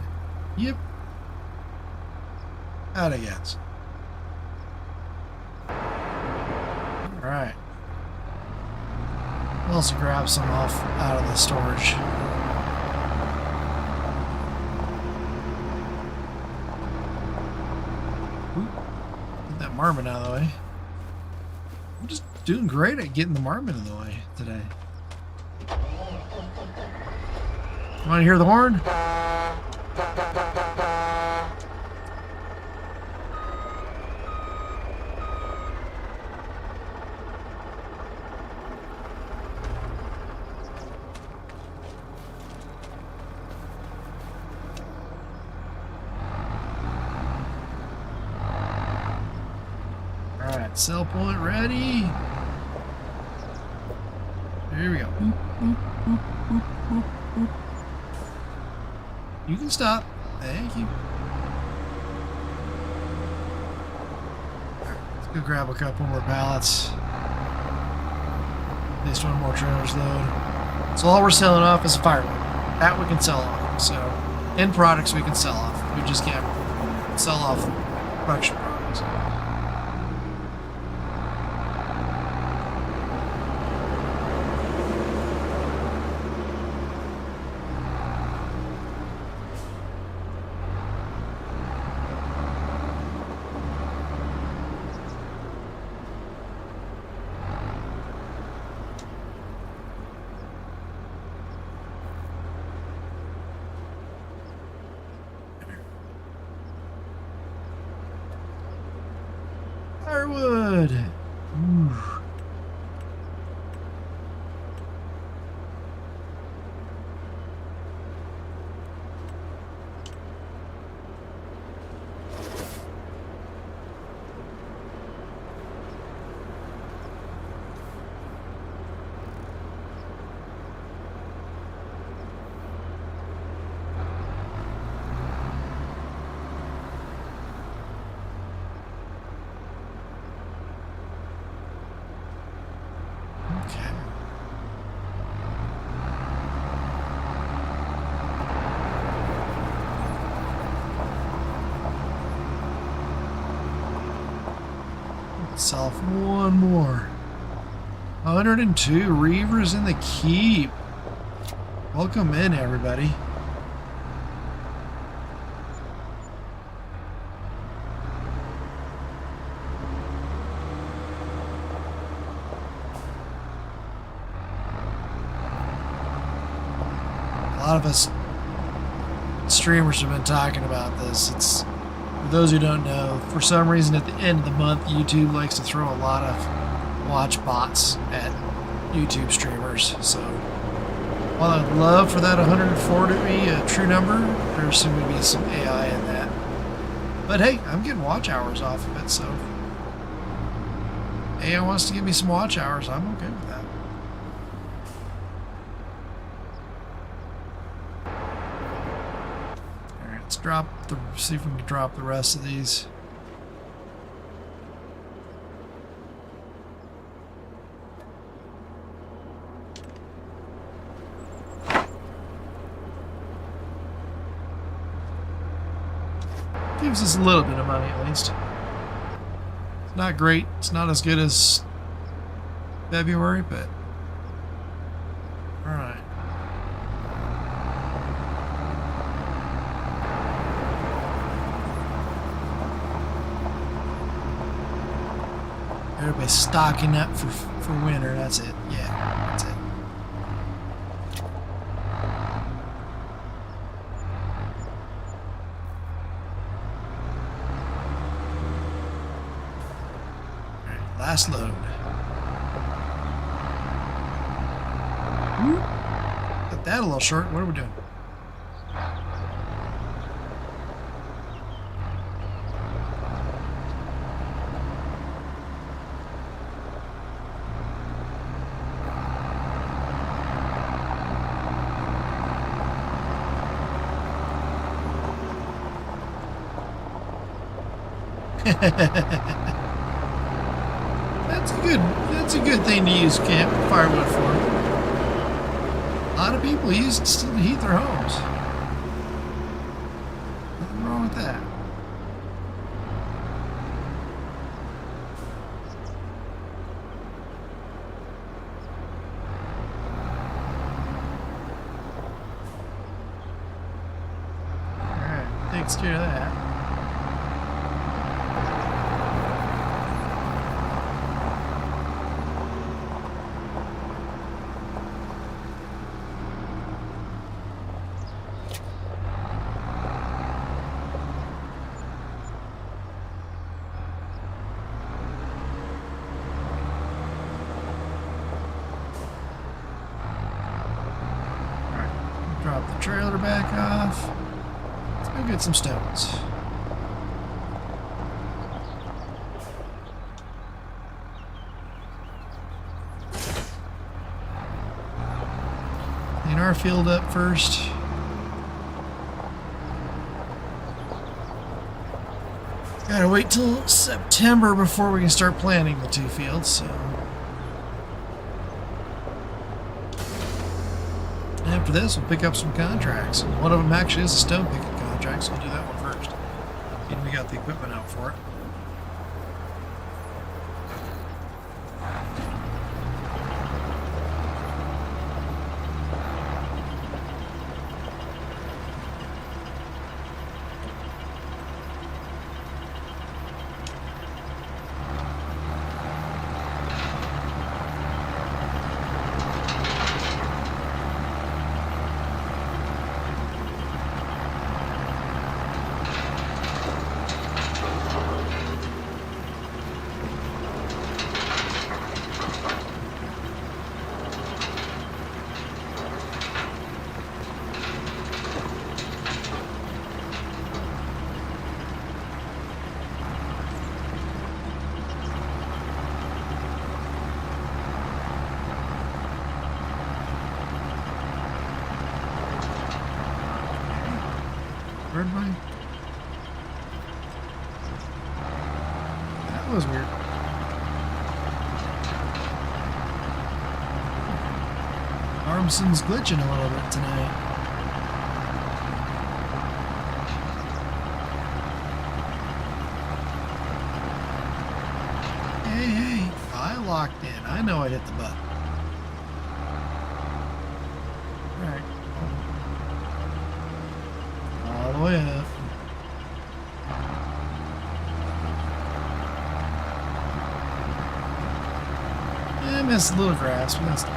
Yep. Out of gas. Alright. We'll also grab some off out of the storage. Oop. Get that marmot out of the way. doing great at getting the marmot in the way today. Want to hear the horn? Alright, cell point ready. Here we go. You can stop. Thank you. Let's go grab a couple more pallets. At least one more trailer's load. So all we're selling off is firewood. That we can sell off. So end products we can sell off. We just can't sell off production products. Firewood. Ooh. Sell off one more. 102 Reavers in the keep. Welcome in, everybody. A lot of us streamers have been talking about this. It's, for those who don't know, for some reason at the end of the month, YouTube likes to throw a lot of watch bots at YouTube streamers. So while I'd love for that 104 to be a true number, there's soon to be some AI in that. But hey, I'm getting watch hours off of it, so if AI wants to give me some watch hours, I'm okay with that. Let's drop the, see if we can drop the rest of these. Gives us a little bit of money at least. It's not great. It's not as good as February, but all right. Everybody's stocking up for winter. That's it. Yeah, that's it. All right, last load. Cut that a little short. What are we doing? That's a good thing to use camp firewood for. A lot of people use it still to heat their homes. Nothing wrong with that. Alright, takes care of that. get some stones. Clean our field up first. Gotta wait till September before we can start planting the 2 fields, so. After this, we'll pick up some contracts. One of them actually is a stone picking contract, so we'll do that one first. And we got the equipment out for it. Bird mine? That was weird. Armson's glitching a little bit tonight. Hey, I locked in. I know I hit the button. Alright. All the way up. I missed a little grass, but that's not.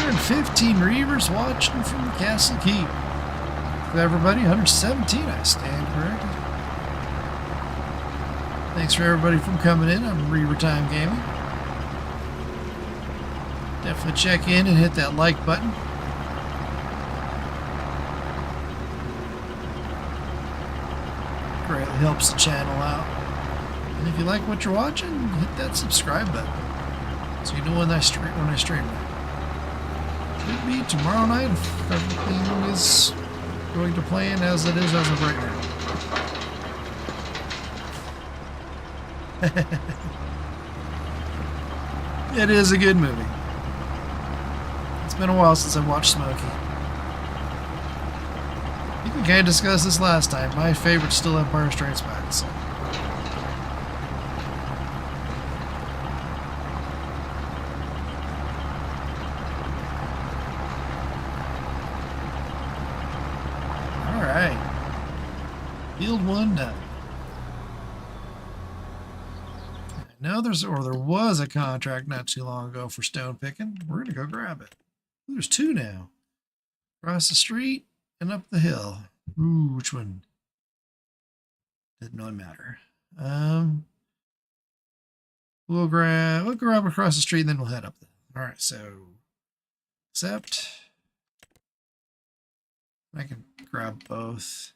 And 15 Reavers watching from the Castle Keep. For everybody, 117, I stand corrected. Thanks for everybody from coming in on Reaver Time Gaming. Definitely check in and hit that like button. Greatly helps the channel out. And if you like what you're watching, hit that subscribe button so you know when I stream. Could be tomorrow night if everything is going to plan as it is as of right now. It is a good movie. It's been a while since I've watched Smokey. I think we kind of discussed this last time. My favorite's still Empire Strikes Back. So. All right. Field 1 done. Now there was a contract not too long ago for stone picking. We're gonna go grab it. There's 2 now. Across the street and up the hill. Ooh, which one? Did not matter. We'll grab across the street and then we'll head up there. All right, so accept. I can grab both.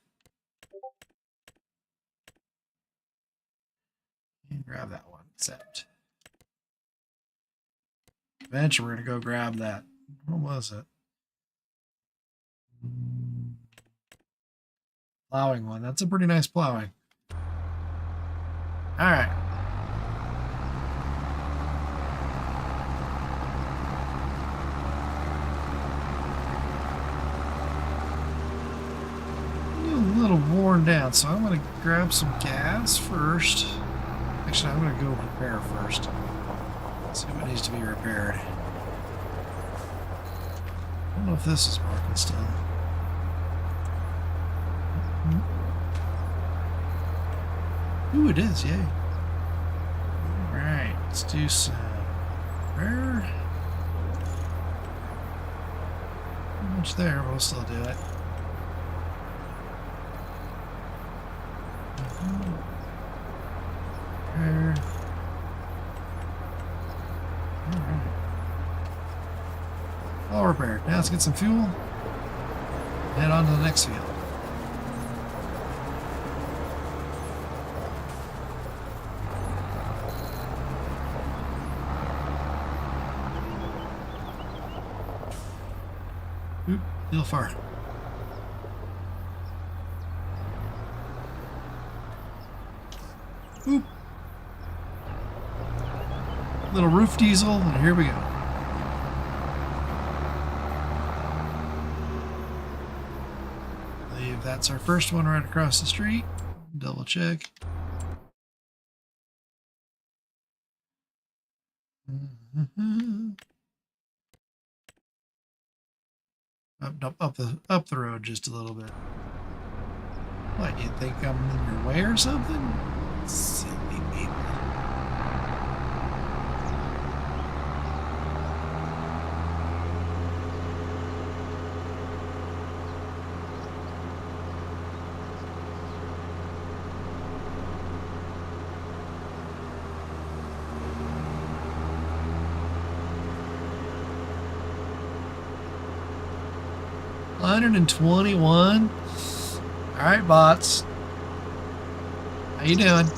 And grab that one. Accept. Eventually, we're going to go grab that. What was it? Plowing one. That's a pretty nice plowing. All right. A little worn down, so I'm going to grab some gas first. Actually, I'm going to go repair first. See what needs to be repaired. I don't know if this is working still. Ooh, it is, yay. Alright, let's do some repair. Not much there, but we'll still do it. Repair. Alright. All repaired. Now let's get some fuel. Head on to the next field. Oop, still far. Oop. Little roof diesel, and here we go. I believe that's our first one right across the street. Double check. Up the road just a little bit. What, you think I'm in your way or something? Silly people. $121. All right, bots. How you doing?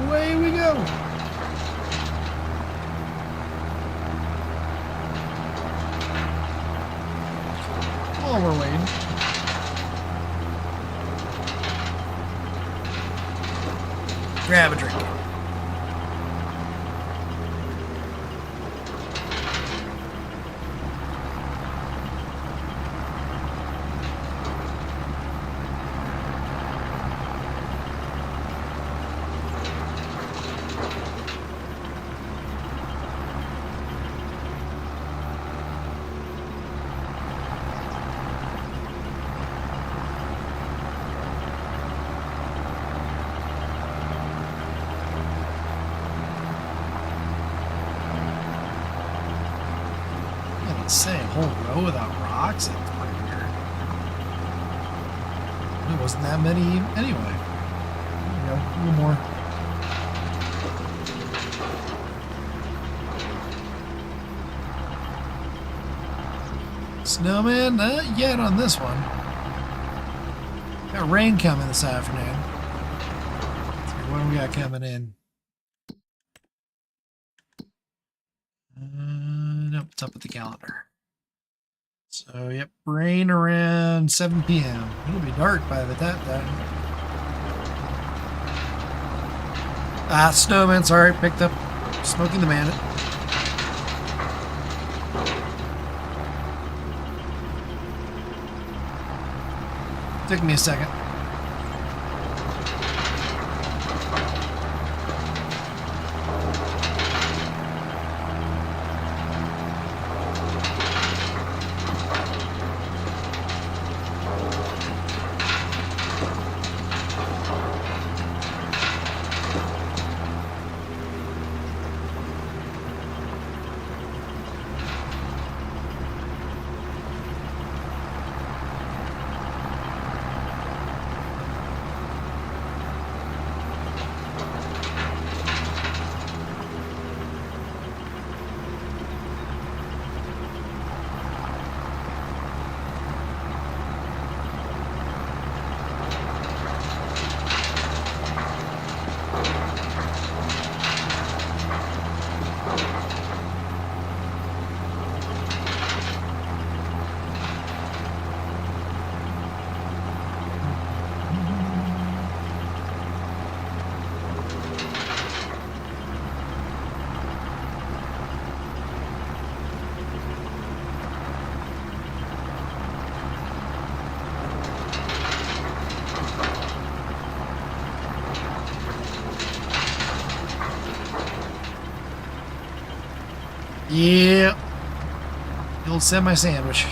Away we go. While we're waiting. Grab a drink. go without rocks? That's pretty weird. There wasn't that many anyway. There we go, a little more. Snowman, not yet on this one. Got rain coming this afternoon. Let's see, what do we got coming in? Nope, it's up with the calendar. So, yep, rain around 7 p.m. It'll be dark by the time. Ah, snowman, sorry, picked up Smoking the Bandit. Took me a second. Yeah. The old semi-sandwich.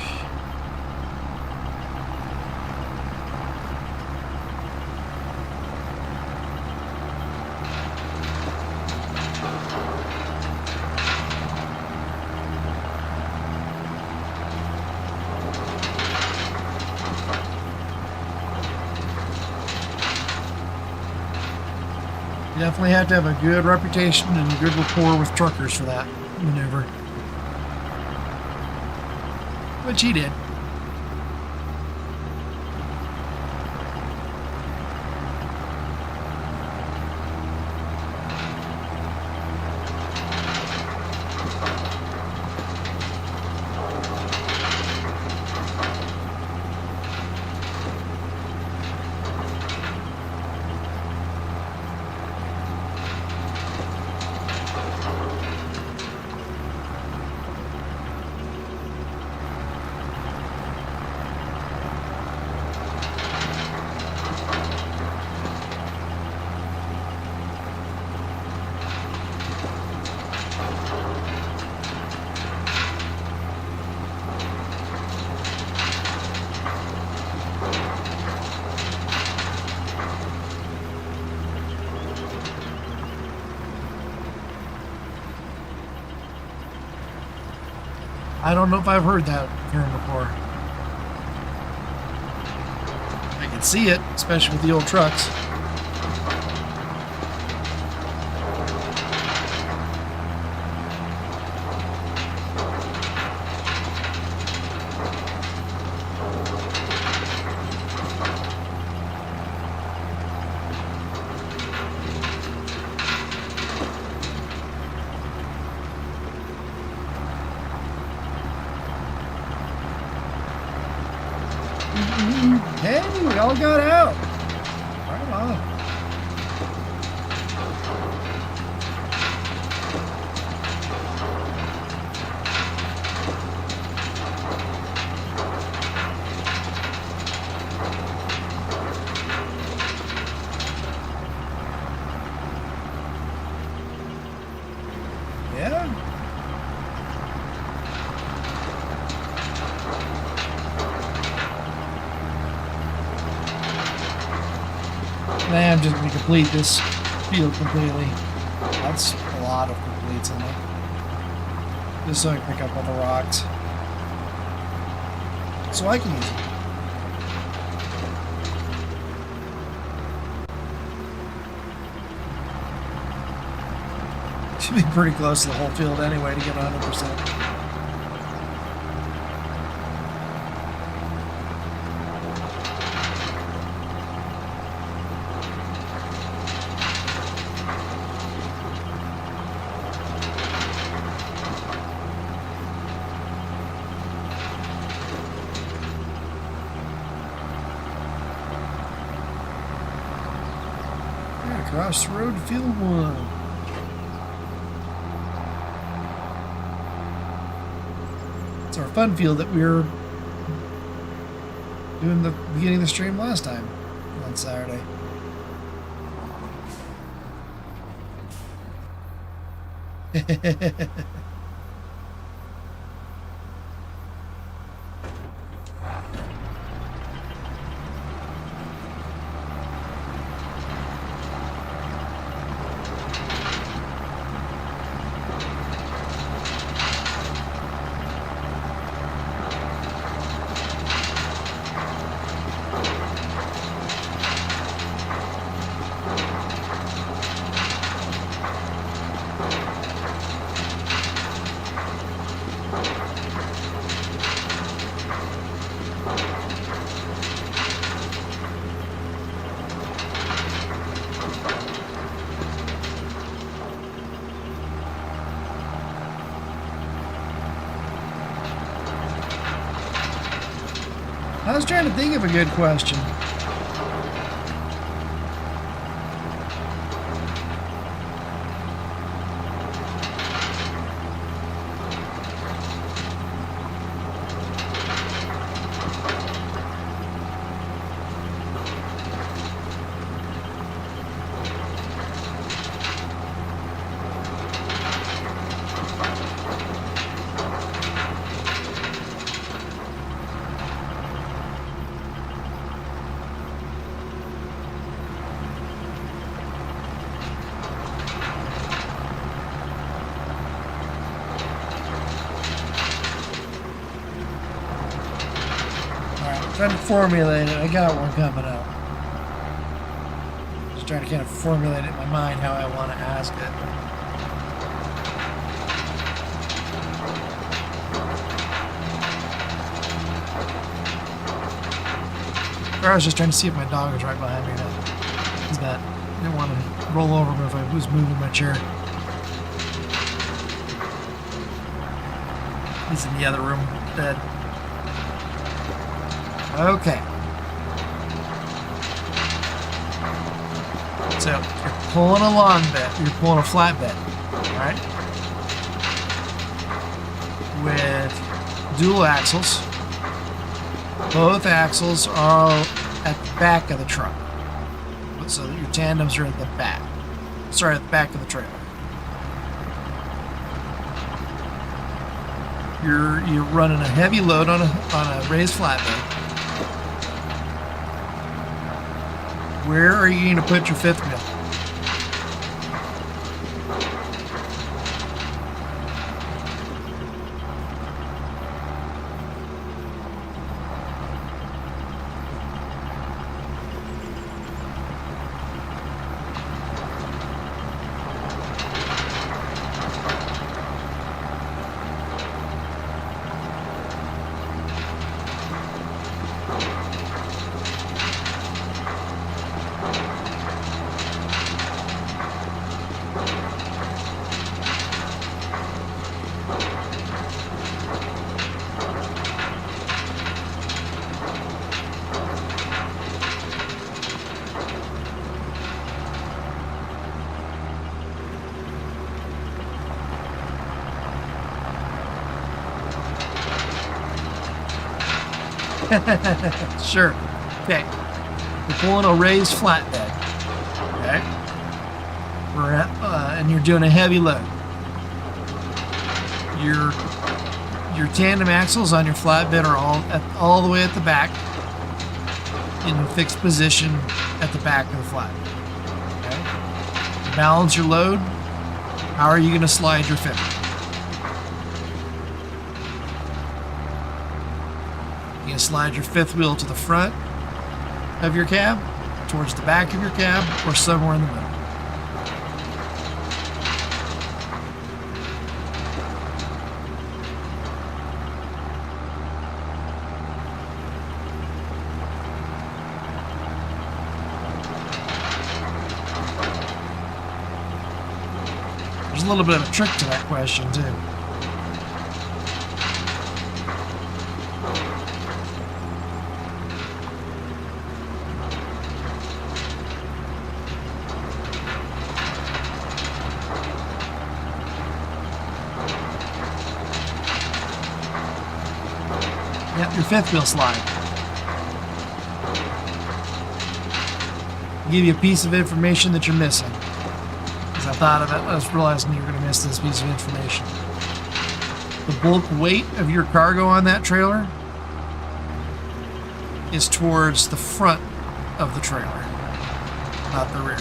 You definitely have to have a good reputation and a good rapport with truckers for that maneuver. Which he did. I don't know if I've heard that term before. I can see it, especially with the old trucks. Hey, we all got out. Right on. Yeah. I'm just going to complete this field completely. That's a lot of completes in it. Just so I can pick up all the rocks. so I can use them. Should be pretty close to the whole field anyway to get 100%. Across the road to field 1. It's our fun field that we were doing the beginning of the stream last time on Saturday. I was trying to think of a good question. Trying to formulate it. I got one coming up. Just trying to kind of formulate it in my mind how I want to ask it. Or I was just trying to see if my dog was right behind me. Is that I didn't want to roll over if I was moving my chair. He's in the other room, dead. Okay. So you're pulling a long bed. You're pulling a flat bed, all right? With dual axles. Both axles are at the back of the truck, so that your tandems are at the back. Sorry, at the back of the trailer. You're running a heavy load on a raised flatbed. Where are you going to put your fifth wheel? Sure. Okay. You're pulling a raised flatbed. Okay. We're at, and you're doing a heavy load. Your tandem axles on your flatbed are all the way at the back in a fixed position at the back of the flatbed. Okay. To balance your load, how are you going to slide your fifth? You to slide your fifth wheel to the front of your cab, towards the back of your cab, or somewhere in the middle. There's a little bit of a trick to that question, too. Yep, your fifth wheel slide. I'll give you a piece of information that you're missing. As I thought of it, I was realizing you were going to miss this piece of information. The bulk weight of your cargo on that trailer is towards the front of the trailer, not the rear.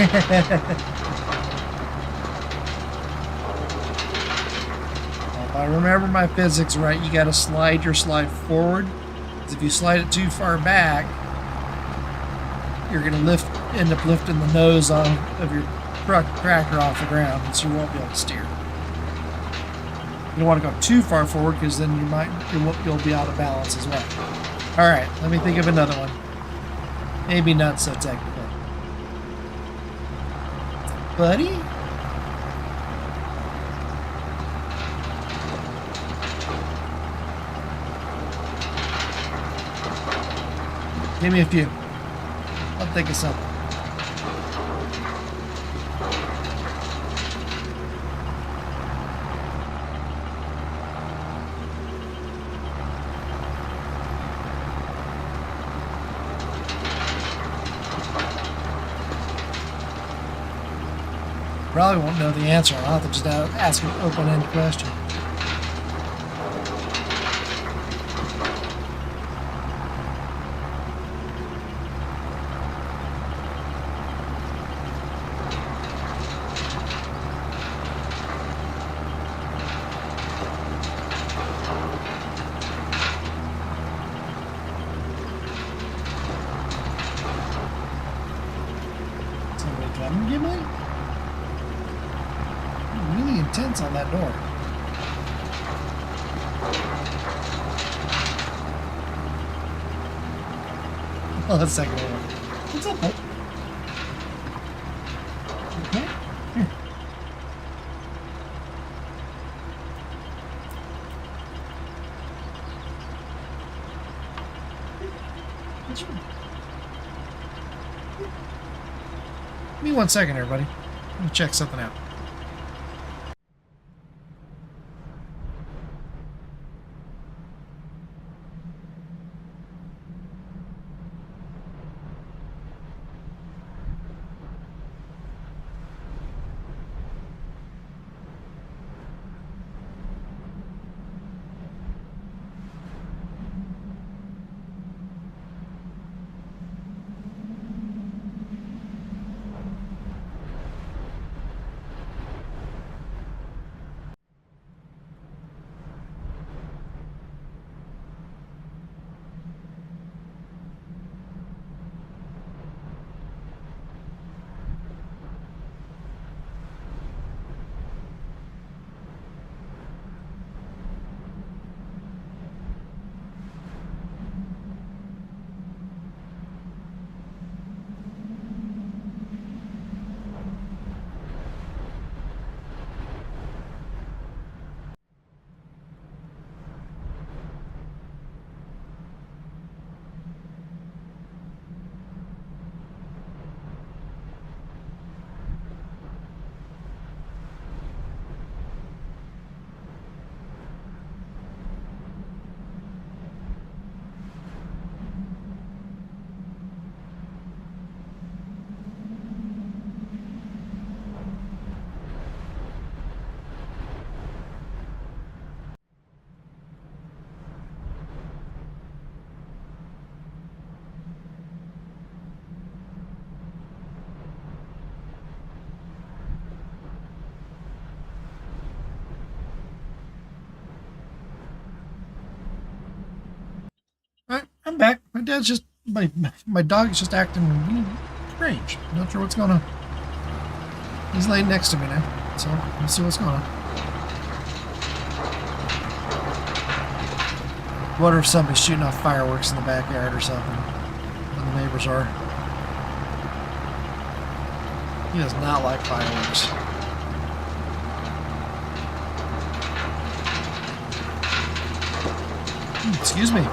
If I remember my physics right, you got to slide your slide forward. Because if you slide it too far back, you're going to end up lifting the nose of your cracker off the ground, and so you won't be able to steer. You don't want to go too far forward, because then you'll be out of balance as well. All right, let me think of another one. Maybe not so technical. Buddy? Give me a few. I'll think of something. Probably won't know the answer. I'll have to just ask an open-ended question. Somebody drumming, Gimli? Really intense on that door. Oh, that's the second one. What's up, Hope? Okay. Here. What's wrong? Give me 1 second, everybody. Let me check something out. back. My dad's just my dog is just acting strange. Not sure what's going on. He's laying next to me now, so let's see what's going on. Wonder if somebody's shooting off fireworks in the backyard or something. When the neighbors are. He does not like fireworks. Excuse me.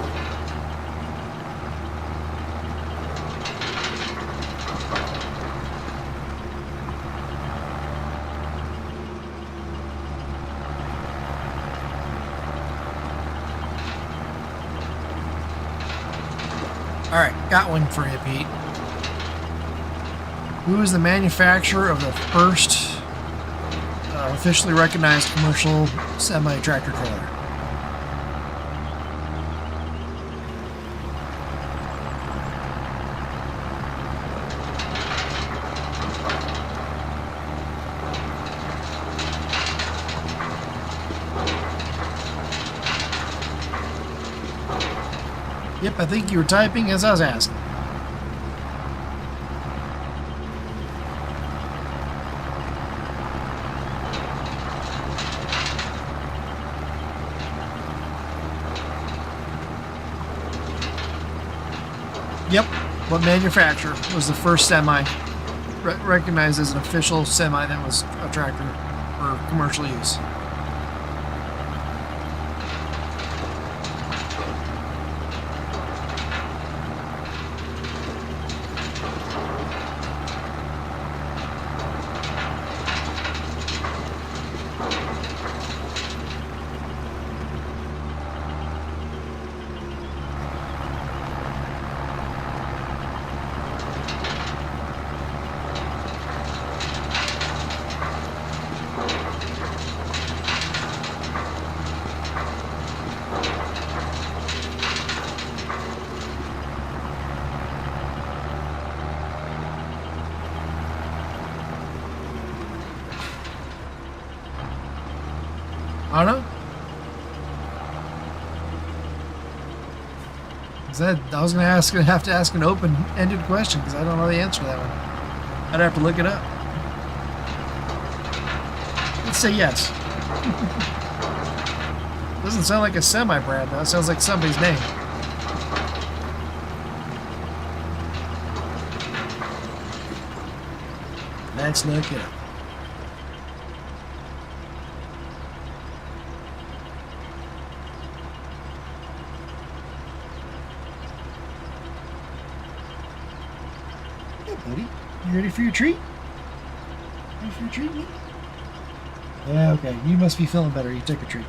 All right, got one for you, Pete. Who is the manufacturer of the first officially recognized commercial semi-tractor trailer? Yep, I think you were typing as I was asking. Yep, what manufacturer was the first semi recognized as an official semi that was a tractor for commercial use? I don't know. I was gonna have to ask an open-ended question because I don't know the answer to that one. I'd have to look it up. Let's say yes. Doesn't sound like a semi-brand though. It sounds like somebody's name. Let's look it up. Buddy, you ready for your treat? Ready for your treat, mate? Yeah, okay. You must be feeling better. You took a treat.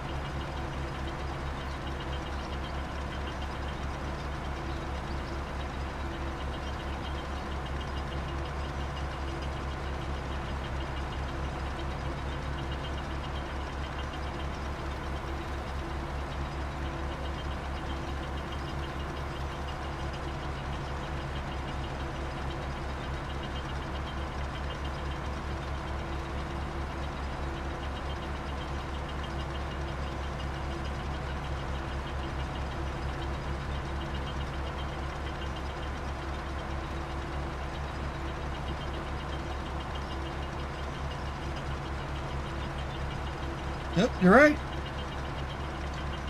Yep, you're right.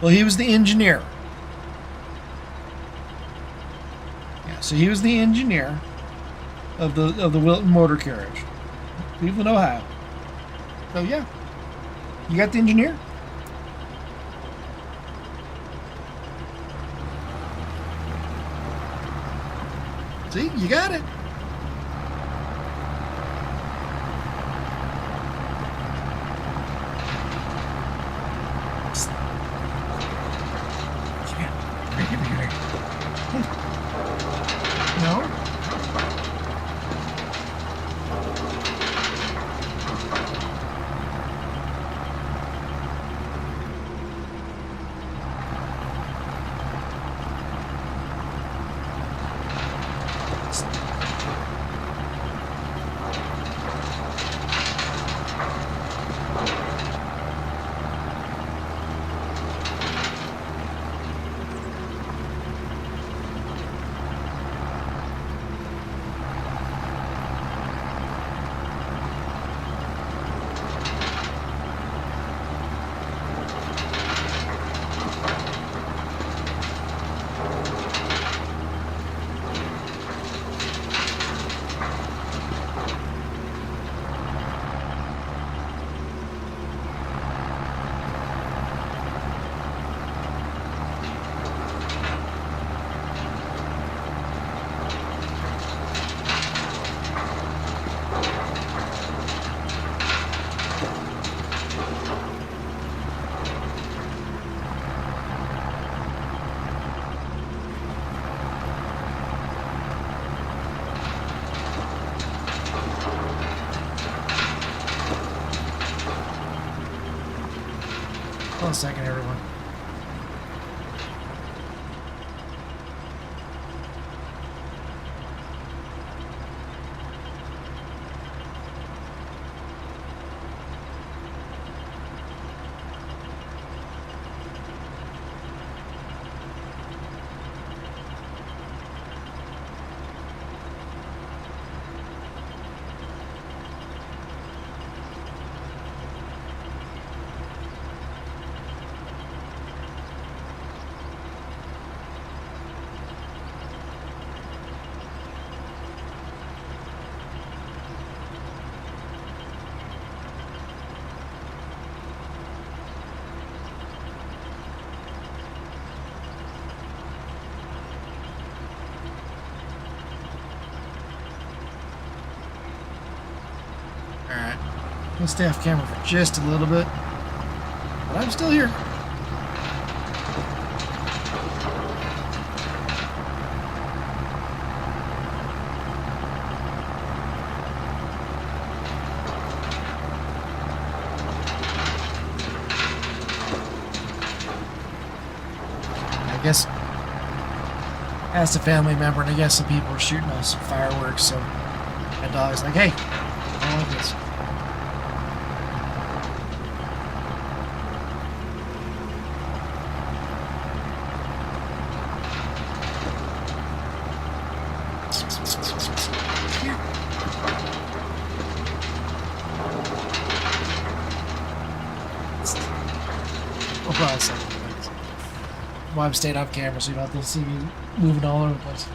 Well, he was the engineer. Yeah, so he was the engineer of the Wilton motor carriage, Cleveland, Ohio. So yeah, you got the engineer. See, you got it. No? on a second, everyone. Alright. I'm gonna stay off camera for just a little bit. But I'm still here. I guess asked a family member, and I guess some people were shooting off some fireworks, so my dog's like, hey, I don't like this. We'll probably say why I'm staying off camera, so you don't have to see me moving all over the place.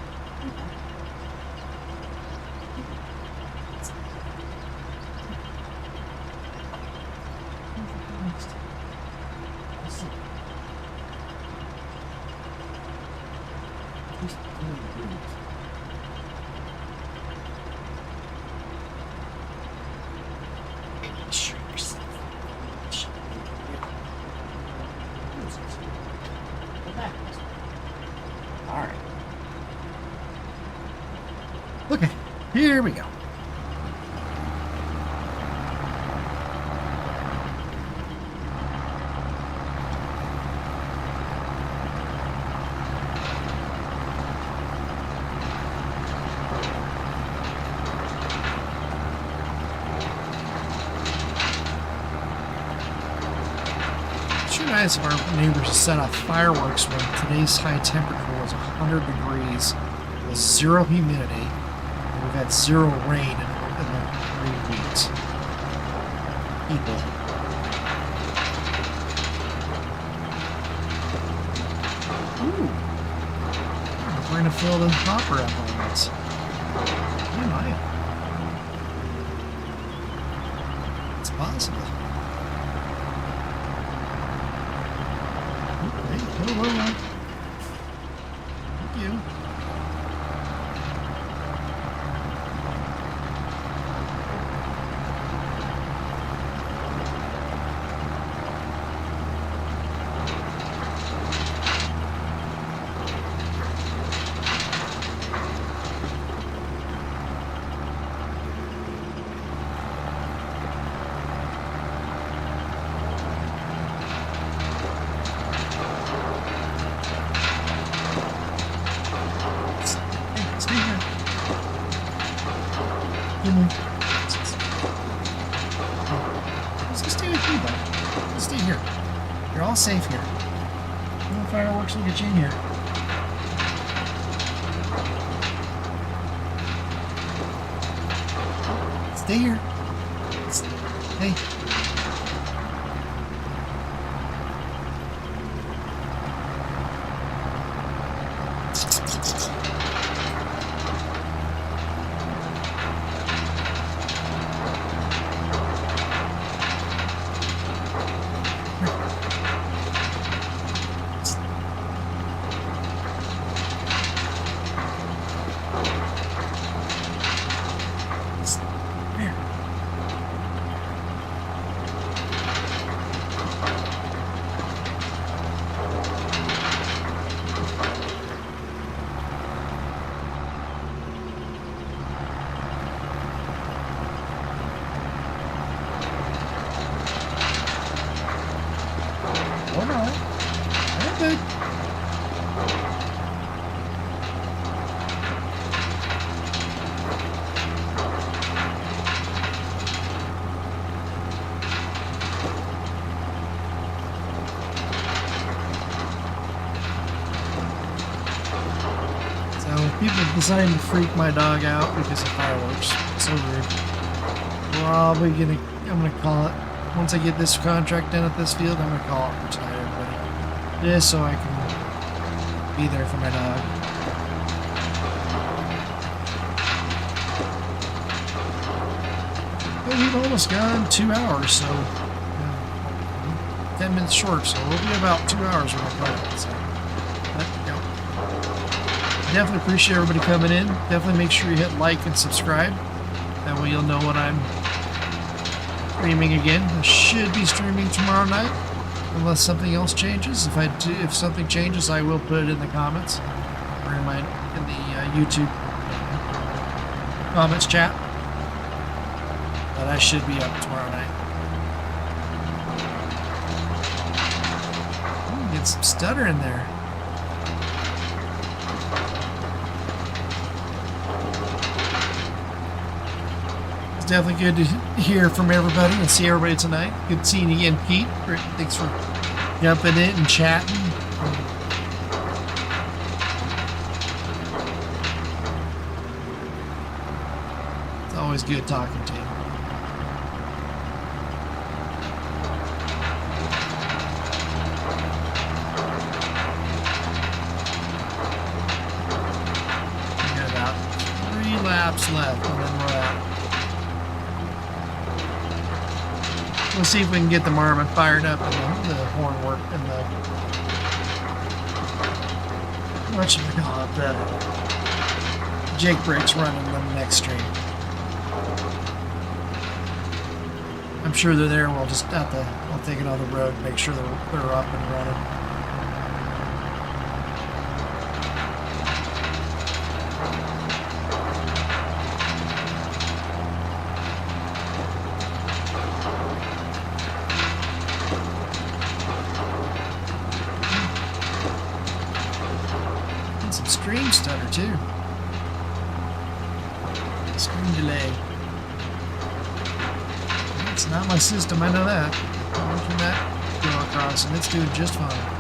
Alright. Okay, here we go. Nice of our neighbors to set off fireworks when today's high temperature was 100 degrees with zero humidity, and we've had zero rain in the 3 weeks. People. Ooh. We're going to fill the hopper up on this. Oh my. It's possible. Whoa. Thank you. Stay with me, bud. Stay here. You're all safe here. No fireworks will get you in here. Stay here. Hey. people deciding to freak my dog out because of fireworks. So rude. Probably I'm gonna call it. Once I get this contract done at this field, I'm gonna call it for tonight, everybody. Just so I can be there for my dog. But we've almost gone 2 hours, so 10 minutes short, so we'll be about 2 hours when I call it. So, but, definitely appreciate everybody coming in. Definitely make sure you hit like and subscribe. That way you'll know when I'm streaming again. I should be streaming tomorrow night, unless something else changes. If something changes, I will put it in the comments or in the YouTube comments chat. But I should be up tomorrow night. Ooh, get some stutter in there. It's definitely good to hear from everybody and see everybody tonight. Good seeing you again, Pete. Thanks for jumping in and chatting. It's always good talking to you. We got about 3 laps left and then we're out. We'll see if we can get the Marmot fired up and the horn work and the the Jake brakes running on the next stream. I'm sure they're there. We'll just I'll take it on the road, make sure they're up and running. Stream stutter too. Stream delay. It's not my system, I know that. I'm from that go across and it's doing just fine.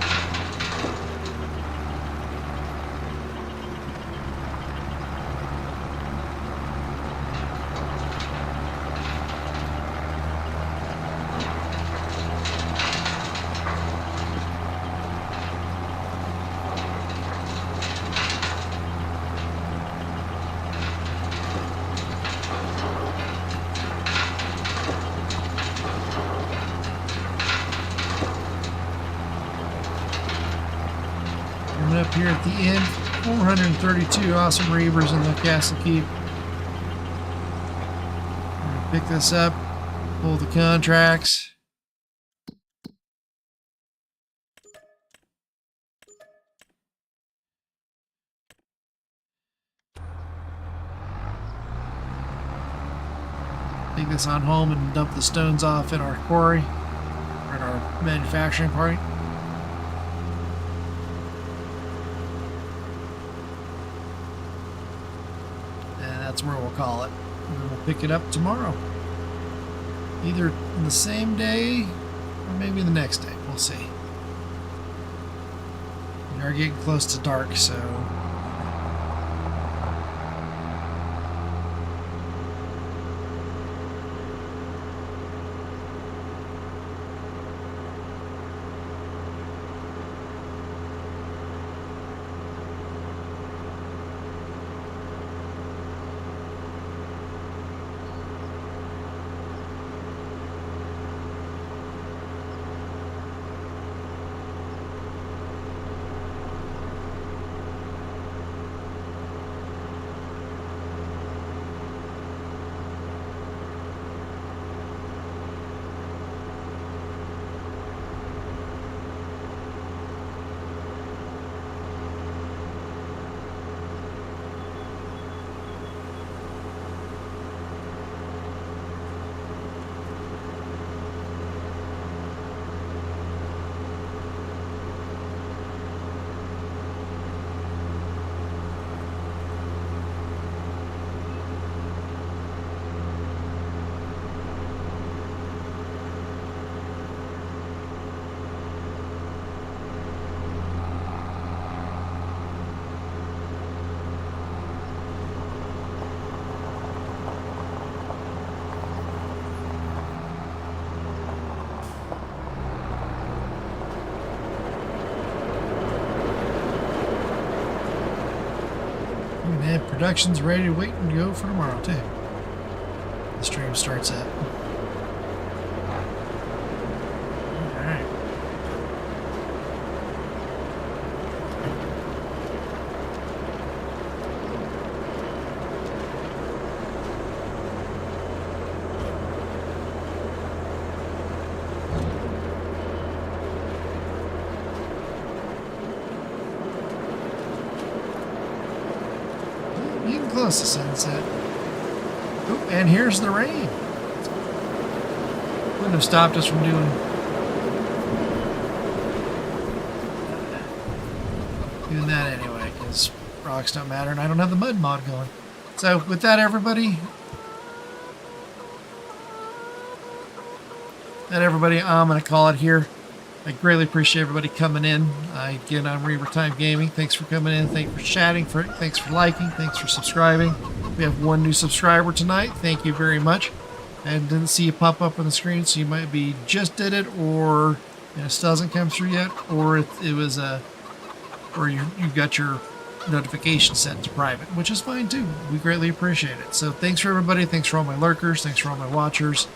Up here at the end, 432 awesome reavers in the Castle Keep. I'm gonna pick this up, pull the contracts. Take this on home and dump the stones off in our quarry, or in our manufacturing point. That's where we'll call it. And then we'll pick it up tomorrow. Either in the same day or maybe the next day. We'll see. We are getting close to dark, so And production's ready to wait and go for tomorrow, too. The stream starts at. Alright. Getting close to sunset. Oh, and here's the rain. Wouldn't have stopped us from doing that anyway, because rocks don't matter, and I don't have the mud mod going. So with that, everybody, I'm going to call it here. I greatly appreciate everybody coming in. Again, I'm Reaver Time Gaming. Thanks for coming in. Thanks for chatting. Thanks for liking. Thanks for subscribing. We have one new subscriber tonight. Thank you very much. I didn't see you pop up on the screen, so you might be just did it, or it still hasn't come through yet, or it was or you got your notification set to private, which is fine too. We greatly appreciate it. So thanks for everybody. Thanks for all my lurkers. Thanks for all my watchers.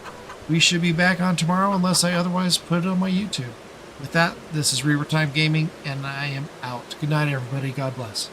We should be back on tomorrow unless I otherwise put it on my YouTube. With that, this is Reaver Time Gaming, and I am out. Good night, everybody. God bless.